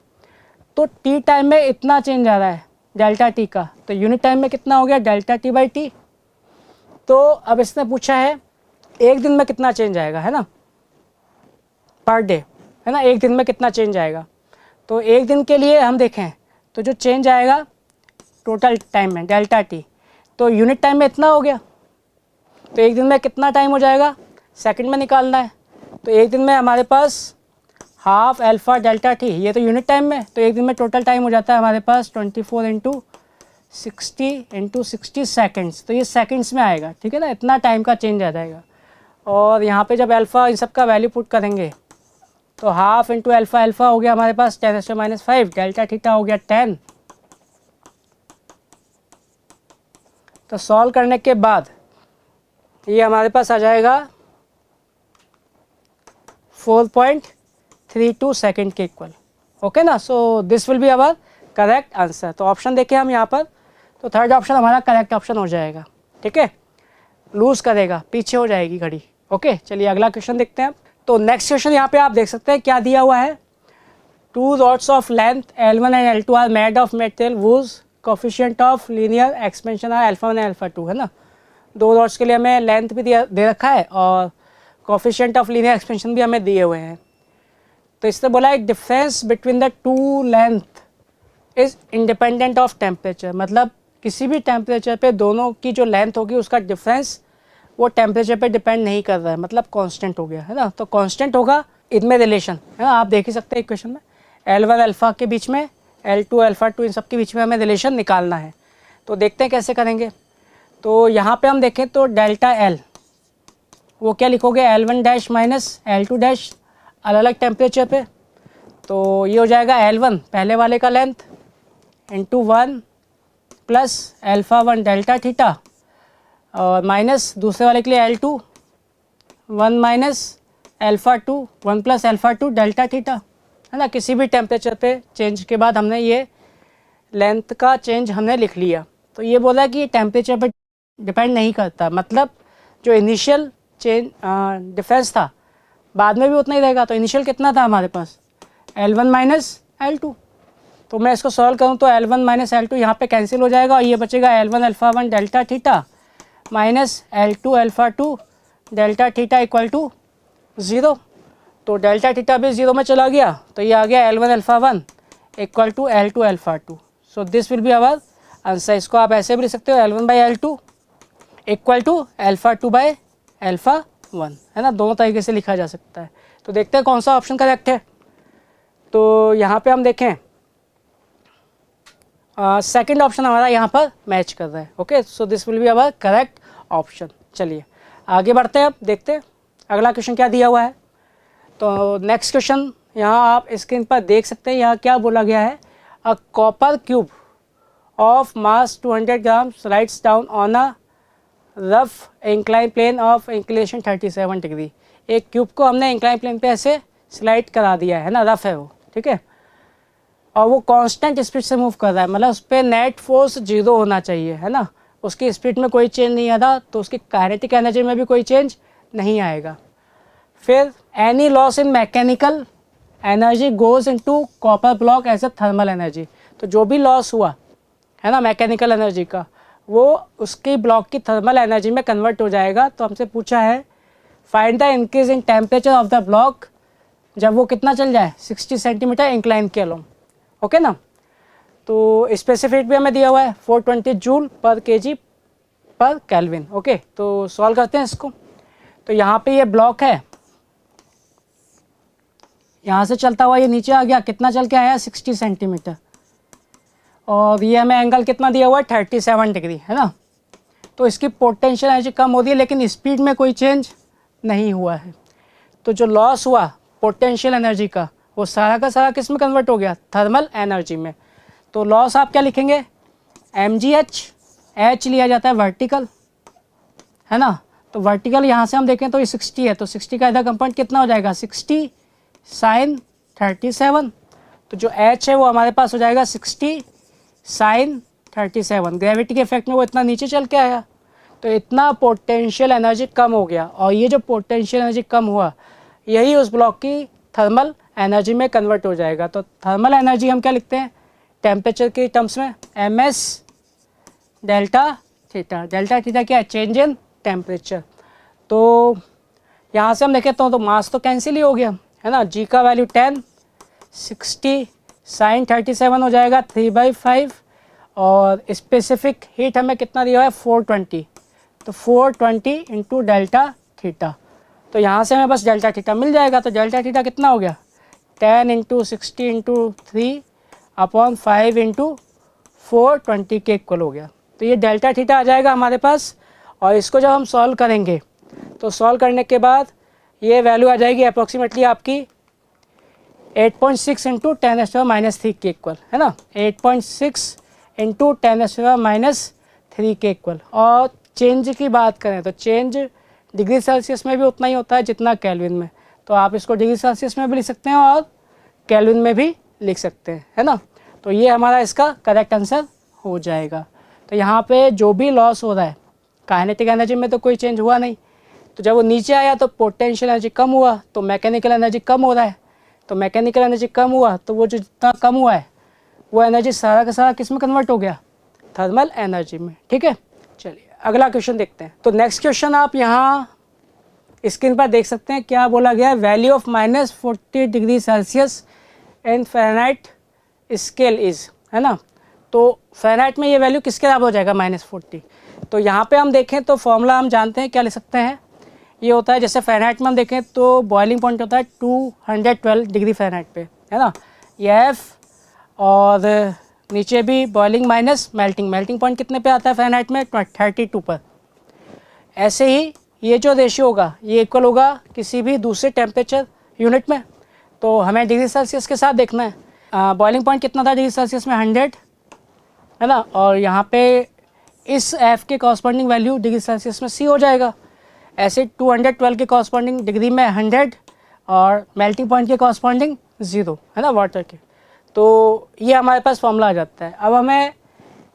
तो टी टाइम में इतना चेंज आ रहा है डेल्टा टी का, तो यूनिट टाइम में कितना हो गया डेल्टा T/T। तो अब इसने पूछा है एक दिन में कितना चेंज आएगा, है ना, पर डे, है ना, एक दिन में कितना चेंज आएगा। तो एक दिन के लिए हम देखें तो जो चेंज आएगा टोटल टाइम में डेल्टा टी, तो यूनिट टाइम में इतना हो गया, तो एक दिन में कितना टाइम हो जाएगा सेकंड में निकालना है। तो एक दिन में हमारे पास हाफ अल्फा डेल्टा टी, ये तो यूनिट टाइम में, तो एक दिन में टोटल टाइम हो जाता है हमारे पास 24 × 60 सेकंड्स, तो ये सेकंड्स में आएगा, ठीक है ना, इतना टाइम का चेंज आ जाएगा। और यहाँ पे जब अल्फ़ा इन सब का वैल्यू पुट करेंगे तो हाफ इंटू अल्फ़ा, अल्फ़ा हो गया हमारे पास 10⁻⁵, डेल्टा थीटा हो गया 10। तो सॉल्व करने के बाद ये हमारे पास आ जाएगा 4.32 सेकेंड के इक्वल, ओके ना। सो this will be our correct answer. तो ऑप्शन देखें हम यहाँ पर, तो थर्ड ऑप्शन हमारा करेक्ट ऑप्शन हो जाएगा, ठीक है, लूज़ करेगा, पीछे हो जाएगी घड़ी, ओके। चलिए अगला क्वेश्चन देखते हैं। तो नेक्स्ट क्वेश्चन यहाँ पे आप देख सकते हैं क्या दिया हुआ है, 2 rods of length L1 and L2 are made of material whose coefficient of linear expansion are α1 and α2, है ना। 2 rods के लिए हमें लेंथ भी दे रखा है और कोफिशिएंट ऑफ लीनियर एक्सपेंशन भी हमें दिए हुए हैं। तो इससे बोला है difference between the two length is independent of temperature, मतलब किसी भी टेम्परेचर पे दोनों की जो लेंथ होगी उसका डिफरेंस वो टेम्परेचर पे डिपेंड नहीं कर रहा है, मतलब कांस्टेंट हो गया, है ना। तो कांस्टेंट होगा इनमें रिलेशन, है ना, आप देख ही सकते हैं इक्वेशन में L1 अल्फ़ा के बीच में L2 α2 इन सब के बीच में हमें रिलेशन निकालना है। तो देखते हैं कैसे करेंगे। तो यहाँ पे हम देखें तो डेल्टा L वो क्या लिखोगे L1 dash minus L2 dash अलग अलग टेम्परेचर पे, तो ये हो जाएगा L1 पहले वाले का length into 1 plus α1 delta theta और माइनस दूसरे वाले के लिए L2 1 minus α2 1 plus α2 delta theta, है ना। किसी भी टेम्परेचर पे चेंज के बाद हमने ये लेंथ का चेंज हमने लिख लिया। तो ये बोला कि ये टेम्परेचर पे डिपेंड नहीं करता, मतलब जो इनिशियल चेंज डिफरेंस था बाद में भी उतना ही रहेगा। तो इनिशियल कितना था हमारे पास L1 माइनस L2, तो मैं इसको सॉल्व करूँ तो L1 माइनस L2 यहाँ पे कैंसिल हो जाएगा और ये बचेगा L1 α1 delta theta minus L2 α2 delta theta equal to 0। तो डेल्टा थीटा भी 0 में चला गया, तो ये आ गया L1 α1 equal to L2 α2। So this will be our answer. इसको आप ऐसे भी लिख सकते हो L1/L2 इक्वल टू α2/α1, है ना, दोनों तरीके से लिखा जा सकता है। तो देखते हैं कौन सा ऑप्शन करेक्ट है। तो यहाँ पे हम देखें सेकंड ऑप्शन हमारा यहाँ पर मैच कर रहा है, okay. So this will be our correct option. चलिए आगे बढ़ते हैं, अब देखते हैं अगला क्वेश्चन क्या दिया हुआ है। तो नेक्स्ट क्वेश्चन यहाँ आप स्क्रीन पर देख सकते हैं, यहाँ क्या बोला गया है, a copper cube of mass 200 gram slides down on a rough incline plane of inclination 37 degree. एक क्यूब को हमने इंक्लाइन प्लेन पे ऐसे स्लाइड करा दिया है ना, रफ है वो, ठीक है, और वो कांस्टेंट स्पीड से मूव कर रहा है, मतलब उस पर नेट फोर्स 0 होना चाहिए, है ना, उसकी स्पीड में कोई चेंज नहीं आ रहा, तो उसकी काइनेटिक एनर्जी में भी कोई चेंज नहीं आएगा। फिर any loss in mechanical energy goes into copper block as a thermal energy. तो जो भी लॉस हुआ है ना मैकेनिकल एनर्जी का, वो उसकी ब्लॉक की थर्मल एनर्जी में कन्वर्ट हो जाएगा। तो हमसे पूछा है find the increase in temperature of the block जब वो कितना चल जाए 60 सेंटीमीटर इंक्लाइन के अलोंग। ओके ना। तो स्पेसिफिक भी हमें दिया हुआ है 420 जूल पर केजी पर केल्विन। ओके, तो सॉल्व करते हैं इसको। तो यहाँ पे ये ब्लॉक है, यहाँ से चलता हुआ ये नीचे आ गया, कितना चल के आया 60 सेंटीमीटर, और ये हमें एंगल कितना दिया हुआ है 37 डिग्री, है ना। तो इसकी पोटेंशियल एनर्जी कम हो रही है लेकिन स्पीड में कोई चेंज नहीं हुआ है। तो जो लॉस हुआ पोटेंशियल एनर्जी का वो सारा का सारा किस में कन्वर्ट हो गया, थर्मल एनर्जी में। तो लॉस आप क्या लिखेंगे, mgh, h लिया जाता है वर्टिकल, है ना। तो वर्टिकल यहाँ से हम देखें तो ये 60 है, तो 60 का इधर कंपोनेंट कितना हो जाएगा 60 साइन 37। तो जो h है वो हमारे पास हो जाएगा 60 साइन 37। ग्रेविटी के इफेक्ट में वो इतना नीचे चल के आया, तो इतना पोटेंशियल एनर्जी कम हो गया। और ये जो पोटेंशियल एनर्जी कम हुआ यही उस ब्लॉक की थर्मल एनर्जी में कन्वर्ट हो जाएगा। तो थर्मल एनर्जी हम क्या लिखते हैं टेम्परेचर के टर्म्स में, ms delta theta. Delta theta क्या है, चेंज इन टेम्परेचर। तो यहाँ से हम देखें तो मास तो कैंसिल ही हो गया, है ना। g का वैल्यू 10, 60 साइन 37 हो जाएगा 3/5, और स्पेसिफिक हीट हमें कितना दिया है 420, तो 420 इंटू डेल्टा थीटा। तो यहाँ से हमें बस डेल्टा थीटा मिल जाएगा। तो डेल्टा थीटा कितना हो गया 10 इंटू 60 इंटू 3/5 इंटू 420 के इक्वल हो गया। तो ये डेल्टा थीटा आ जाएगा हमारे पास। और इसको जब हम सॉल्व करेंगे तो सॉल्व करने के बाद ये वैल्यू आ जाएगी अप्रॉक्सीमेटली आपकी 8.6 इंटू 10⁻³ के इक्वल, है ना। 8.6 इंटू 10⁻³ के इक्वल। और चेंज की बात करें तो चेंज डिग्री सेल्सियस में भी उतना ही होता है जितना केल्विन में। तो आप इसको डिग्री सेल्सियस में भी लिख सकते हैं और केल्विन में भी लिख सकते हैं, है ना। तो ये हमारा इसका करेक्ट आंसर हो जाएगा। तो यहाँ पे जो भी लॉस हो रहा है काइनेटिक एनर्जी में तो कोई चेंज हुआ नहीं, तो जब वो नीचे आया तो पोटेंशियल एनर्जी कम हुआ, तो मैकेनिकल एनर्जी कम हो रहा है। तो मैकेनिकल एनर्जी कम हुआ तो वो जो जितना कम हुआ है वो एनर्जी सारा का सारा किस में कन्वर्ट हो गया, थर्मल एनर्जी में। ठीक है, चलिए अगला क्वेश्चन देखते हैं। तो नेक्स्ट क्वेश्चन आप यहाँ स्क्रीन पर देख सकते हैं, क्या बोला गया है, value of -40 degree Celsius in Fahrenheit scale is, है ना। तो फ़ारेनहाइट में ये वैल्यू किसके बराबर हो जाएगा -40। तो यहाँ पे हम देखें तो फॉर्मूला हम जानते हैं, क्या लिख सकते हैं, ये होता है जैसे फ़ारेनहाइट में हम देखें तो बॉइलिंग पॉइंट होता है 212 डिग्री फ़ारेनहाइट पे, है ना, ये F, और नीचे भी boiling minus melting, melting point कितने पे आता है फ़ारेनहाइट में 32 पर। ऐसे ही ये जो रेशियो होगा ये इक्वल होगा किसी भी दूसरे टेम्परेचर यूनिट में। तो हमें डिग्री सेल्सियस के साथ देखना है। बॉइलिंग पॉइंट कितना था डिग्री सेल्सियस में 100, है ना, और यहाँ पे इस F के कॉरस्पॉन्डिंग वैल्यू डिग्री सेल्सियस में C हो जाएगा। ऐसे 212 के कॉरस्पॉन्डिंग डिग्री में 100 और मेल्टिंग पॉइंट के कॉरस्पॉन्डिंग 0, है ना, वाटर के। तो ये हमारे पास फॉर्मूला आ जाता है। अब हमें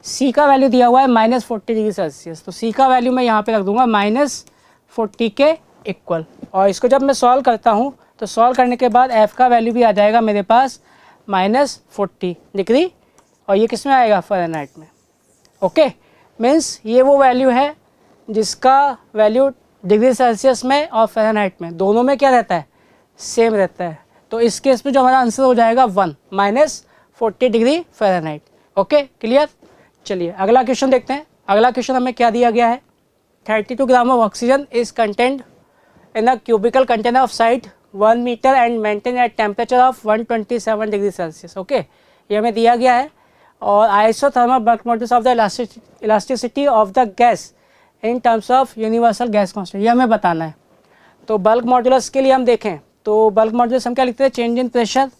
C का वैल्यू दिया हुआ है -40 डिग्री सेल्सियस, तो C का वैल्यू मैं यहाँ पे रख दूँगा -40 के इक्वल। और इसको जब मैं सॉल्व करता हूँ तो सॉल्व करने के बाद F का वैल्यू भी आ जाएगा मेरे पास -40 डिग्री, और ये किस में आएगा फ़ारेनहाइट में। ओके, मीन्स ये वो वैल्यू है जिसका वैल्यू डिग्री सेल्सियस में और फ़ारेनहाइट में दोनों में क्या रहता है, सेम रहता है। तो इस केस में जो हमारा आंसर हो जाएगा 1 -40 डिग्री फ़ारेनहाइट। Okay, clear. चलिए अगला क्वेश्चन देखते हैं। अगला क्वेश्चन हमें क्या दिया गया है, 32 gram of oxygen is content in a cubical container of side 1 metre and maintain at temperature of 127 degree Celsius. Okay, ये हमें दिया गया है। और isothermal bulk modulus of the elasticity of the gas in terms of universal gas constant, ये हमें बताना है। तो बल्क मॉडुलस के लिए हम देखें तो बल्क मॉडुलस हम क्या लिखते हैं, change in pressure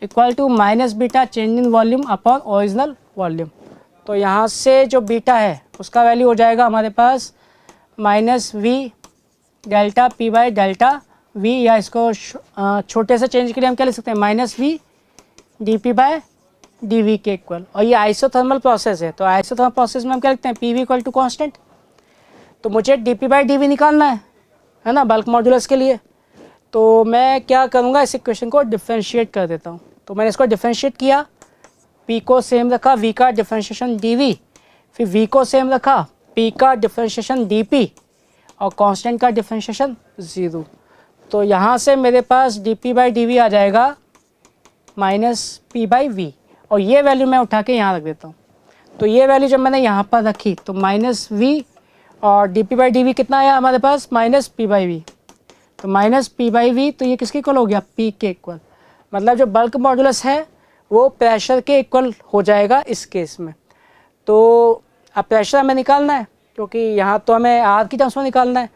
equal to -beta change in volume upon original volume. तो यहाँ से जो बीटा है उसका वैल्यू हो जाएगा हमारे पास -v delta p by delta v, या इसको छोटे से चेंज के लिए हम क्या लिख सकते हैं -v dp बाय dv के इक्वल। और ये आइसोथर्मल प्रोसेस है, तो आइसोथर्मल प्रोसेस में हम क्या लिखते हैं pv इक्वल टू कॉन्स्टेंट। तो मुझे dp बाई dv निकालना है ना, बल्क मॉडुलस के लिए। तो मैं क्या करूँगा, इस इक्वेशन को डिफ्रेंशिएट कर देता हूँ। तो मैंने इसको डिफ्रेंशिएट किया, p को सेम रखा, v का डिफ्रेंशिएशन dv, फिर v को सेम रखा, p का डिफ्रेंशिएशन dp और कांस्टेंट का डिफ्रेंशिएशन 0। तो यहाँ से मेरे पास dp/dv आ जाएगा -p/v, और ये वैल्यू मैं उठा के यहाँ रख देता हूँ। तो ये वैल्यू जब मैंने यहाँ पर रखी तो -v और dp/dv कितना आया हमारे पास, -p/v। तो -p/v, तो ये किसके इक्वल हो गया, p के इक्वल। मतलब जो बल्क मॉडुलस है वो प्रेशर के इक्वल हो जाएगा इस केस में। तो अब प्रेशर हमें निकालना है, क्योंकि यहाँ तो हमें आर की टर्म्स में निकालना है।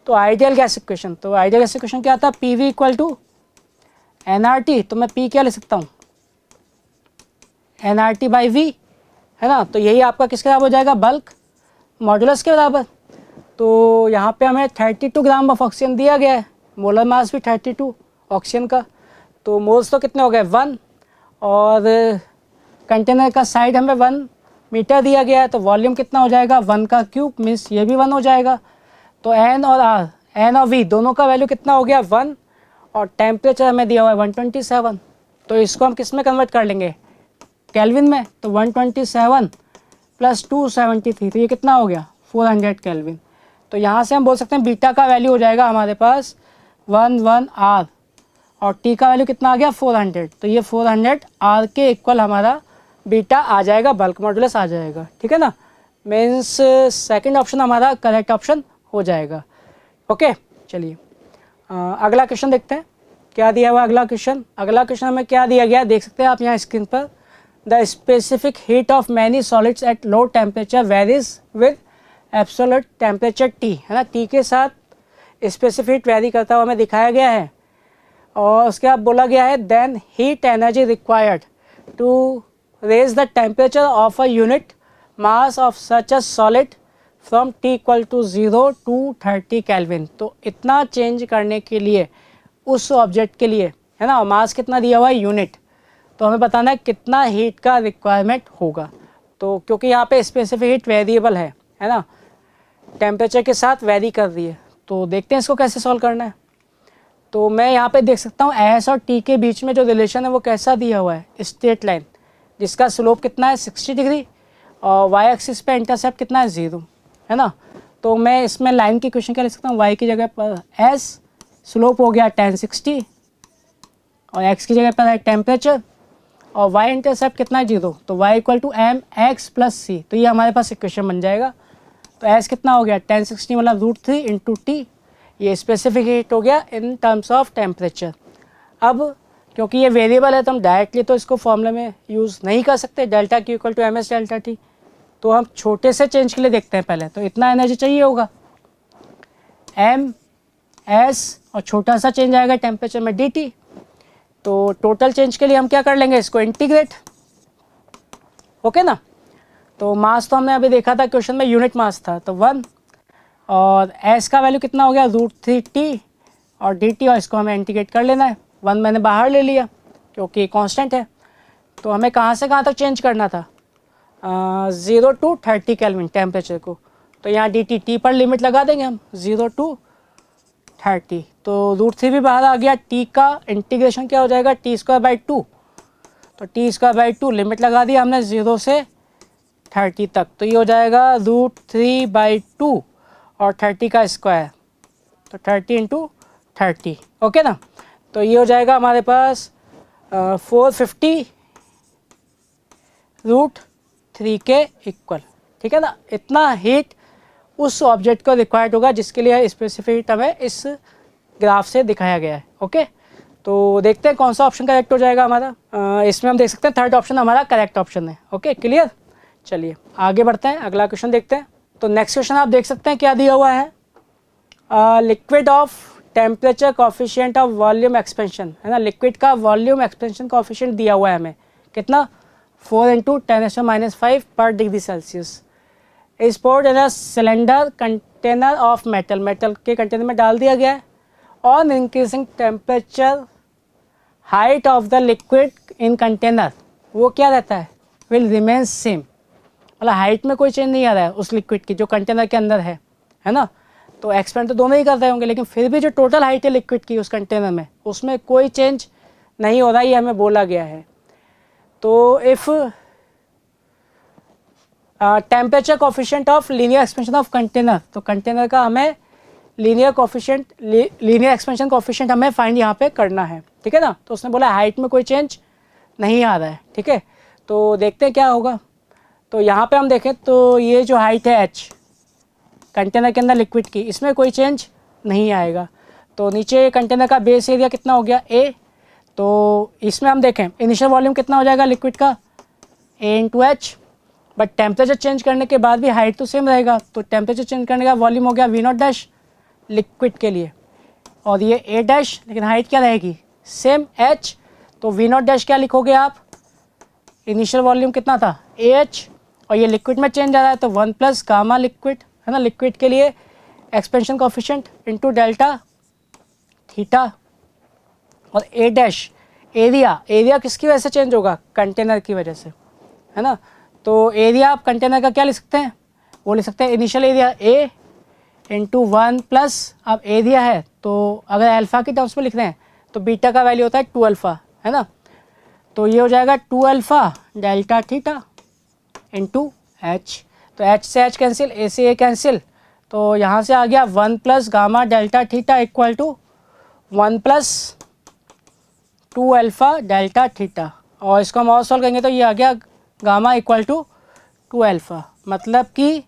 तो आइडियल गैस इक्वेशन, तो आइडियल गैस इक्वेशन क्या था, PV = nRT। तो मैं P क्या ले सकता हूँ, nRT/v, है ना। तो यही आपका किसके बराबर हो जाएगा, बल्क मॉडुलस के बराबर। तो यहाँ पे हमें 32 ग्राम ऑफ ऑक्सीजन दिया गया है, मोलर मास भी 32 ऑक्सीजन का। तो मोल्स तो कितने हो गए, 1, और कंटेनर का साइड हमें 1 मीटर दिया गया है। तो वॉल्यूम कितना हो जाएगा, 1 का क्यूब, मीन्स ये भी 1 हो जाएगा। तो n और v दोनों का वैल्यू कितना हो गया, 1, और टेम्परेचर हमें दिया हुआ है 127। तो इसको हम किस में कन्वर्ट कर लेंगे, केल्विन में। तो 127 + 273, तो ये कितना हो गया, 400 केल्विन। तो यहाँ से हम बोल सकते हैं बीटा का वैल्यू हो जाएगा हमारे पास 11 R, और टी का वैल्यू कितना आ गया, 400। तो ये 400 R के इक्वल हमारा बीटा आ जाएगा, बल्क मॉडुलस आ जाएगा, ठीक है ना। मीन्स सेकंड ऑप्शन हमारा करेक्ट ऑप्शन हो जाएगा। ओके, चलिए अगला क्वेश्चन देखते हैं क्या दिया हुआ। अगला क्वेश्चन हमें क्या दिया गया, देख सकते हैं आप यहाँ स्क्रीन पर। The specific heat of many solids at low temperature varies with absolute temperature T, है ना। T के साथ स्पेसिफिक हीट वेरी करता हुआ हमें दिखाया गया है। और उसके बाद बोला गया है then heat energy required to raise the temperature of a unit mass of such a solid from T = 0 to 30 kelvin. तो इतना चेंज करने के लिए उस ऑब्जेक्ट के लिए, है ना, मास कितना दिया हुआ है, यूनिट। तो हमें बताना है कितना हीट का रिक्वायरमेंट होगा। तो क्योंकि यहाँ पे स्पेसिफिक हीट वेरिएबल है ना, टेम्परेचर के साथ वेरी कर रही है। तो देखते हैं इसको कैसे सॉल्व करना है। तो मैं यहाँ पे देख सकता हूँ एस और टी के बीच में जो रिलेशन है वो कैसा दिया हुआ है, स्ट्रेट लाइन, जिसका स्लोप कितना है 60 डिग्री, और वाई एक्सिस पे इंटरसेप्ट कितना है 0, है ना। तो मैं इसमें लाइन की इक्वेशन क्या लिख सकता हूँ, वाई की जगह पर एस, स्लोप हो गया tan 60, और एक्स की जगह पर है टेम्परेचर, और वाई इंटरसेप्ट कितना है 0। तो y = mx + c। तो ये हमारे पास इक्वेशन बन जाएगा। तो एस कितना हो गया, tan 60 मतलब √3 × t। ये स्पेसिफिक हीट हो गया इन टर्म्स ऑफ टेम्परेचर। अब क्योंकि ये वेरिएबल है तो हम डायरेक्टली तो इसको फॉर्मूले में यूज़ नहीं कर सकते, ΔQ = ms ΔT। तो हम छोटे से चेंज के लिए देखते हैं पहले। तो इतना एनर्जी चाहिए होगा ms, और छोटा सा चेंज आएगा टेम्परेचर में dt। तो टोटल चेंज के लिए हम क्या कर लेंगे, इसको इंटीग्रेट, ओके ना। तो मास तो हमने अभी देखा था क्वेश्चन में, यूनिट मास था तो 1, और s का वैल्यू कितना हो गया √3t, और dt, और इसको हमें इंटीग्रेट कर लेना है। 1 मैंने बाहर ले लिया क्योंकि कांस्टेंट है। तो हमें कहाँ से कहाँ तक चेंज करना था, 0 to 30 केल्विन टेम्परेचर को। तो यहाँ dt, t पर लिमिट लगा देंगे हम 0 to 30। तो √3 भी बाहर आ गया, t का इंटीग्रेशन क्या हो जाएगा, t²/2। तो t²/2 लिमिट लगा दिया हमने 0 से 30 तक। तो ये हो जाएगा √3/2 और 30 का स्क्वायर, तो 30 × 30, ओके ना। तो ये हो जाएगा हमारे पास 450 √3 के इक्वल, ठीक है ना। इतना हीट उस ऑब्जेक्ट को रिक्वायर्ड होगा जिसके लिए स्पेसिफिक हीट हमें इस ग्राफ से दिखाया गया है, ओके। तो देखते हैं कौन सा ऑप्शन करेक्ट हो जाएगा हमारा। इसमें हम देख सकते हैं थर्ड ऑप्शन हमारा करेक्ट ऑप्शन है, ओके, क्लियर। चलिए आगे बढ़ते हैं, अगला क्वेश्चन देखते हैं। तो नेक्स्ट क्वेश्चन आप देख सकते हैं क्या दिया हुआ है, liquid of temperature coefficient of volume expansion, है ना। लिक्विड का वॉल्यूम एक्सपेंशन कोफिशिएंट दिया हुआ है हमें, कितना, 4 × 10⁻⁵ पर degree Celsius. Is poured in a cylinder container of metal, metal के कंटेनर में डाल दिया गया है। On increasing temperature height of the liquid in container, वो क्या रहता है, विल रिमेन सेम, मतलब हाइट में कोई चेंज नहीं आ रहा है उस लिक्विड की जो कंटेनर के अंदर है ना। तो एक्सपेंड तो दोनों ही कर रहे होंगे, लेकिन फिर भी जो टोटल हाइट है लिक्विड की उस कंटेनर में, उसमें कोई चेंज नहीं हो रहा, ये हमें बोला गया है। तो if temperature coefficient of linear expansion of container, तो कंटेनर का हमें लीनियर एक्सपेंशन कोफिशिएंट हमें फाइंड यहाँ पे करना है, ठीक है ना। तो उसने बोला हाइट में कोई चेंज नहीं आ रहा है, ठीक है। तो देखते हैं क्या होगा। तो यहाँ पे हम देखें तो ये जो हाइट है h कंटेनर के अंदर लिक्विड की, इसमें कोई चेंज नहीं आएगा। तो नीचे कंटेनर का बेस एरिया कितना हो गया a, तो इसमें हम देखें इनिशियल वॉल्यूम कितना हो जाएगा लिक्विड का a into H, but temperature change करने के बाद भी हाइट तो सेम रहेगा, तो टेम्परेचर चेंज करने का वॉल्यूम हो गया v नॉट डैश लिक्विड के लिए, और ये a डैश, लेकिन हाइट क्या रहेगी सेम h। तो v नॉट डैश क्या लिखोगे आप, इनिशियल वॉल्यूम कितना था ah, और ये लिक्विड में चेंज आ रहा है तो 1 प्लस गामा लिक्विड है ना, लिक्विड के लिए expansion coefficient into delta theta, और a डैश एरिया किसकी वजह से चेंज होगा, कंटेनर की वजह से, है ना। तो एरिया आप कंटेनर का क्या लिख सकते हैं, वो लिख सकते हैं initial area a into 1 plus, अब एरिया है तो अगर अल्फ़ा की टर्म्स में लिख रहे हैं तो बीटा का वैल्यू होता है 2 अल्फ़ा, है ना। तो ये हो जाएगा 2 alpha delta theta into h, तो एच से एच कैंसिल, ए से ए कैंसिल, तो यहाँ से आ गया 1 plus gamma delta theta equal to 1 plus 2 alpha delta theta, और इसको हम और सॉल्व करेंगे तो ये आ गया गामा इक्वल टू 2 अल्फ़ा, मतलब कि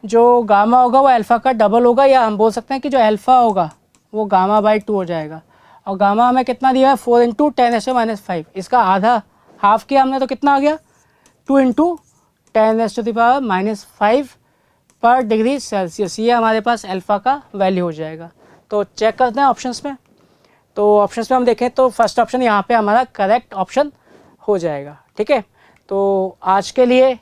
जो गामा होगा वो अल्फ़ा का डबल होगा, या हम बोल सकते हैं कि जो अल्फ़ा होगा वो गामा बाई 2 हो जाएगा। और गामा हमें कितना दिया है 4 इंटू 10⁻⁵, इसका आधा हाफ किया हमने तो कितना आ गया 2 इंटू 10⁻⁵ पर डिग्री सेल्सियस, ये हमारे पास अल्फ़ा का वैल्यू हो जाएगा। तो चेक करते हैं ऑप्शंस में, तो ऑप्शंस में हम देखें तो फर्स्ट ऑप्शन यहाँ पे हमारा करेक्ट ऑप्शन हो जाएगा, ठीक है। तो आज के लिए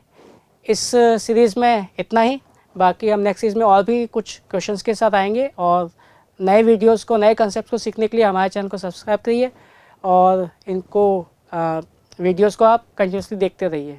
इस सीरीज़ में इतना ही, बाकी हम नेक्स्ट सीरीज़ में और भी कुछ क्वेश्चंस के साथ आएंगे, और नए वीडियोस को, नए कंसेप्ट को सीखने के लिए हमारे चैनल को सब्सक्राइब करिए और इनको वीडियोस को आप कंटिन्यूसली देखते रहिए।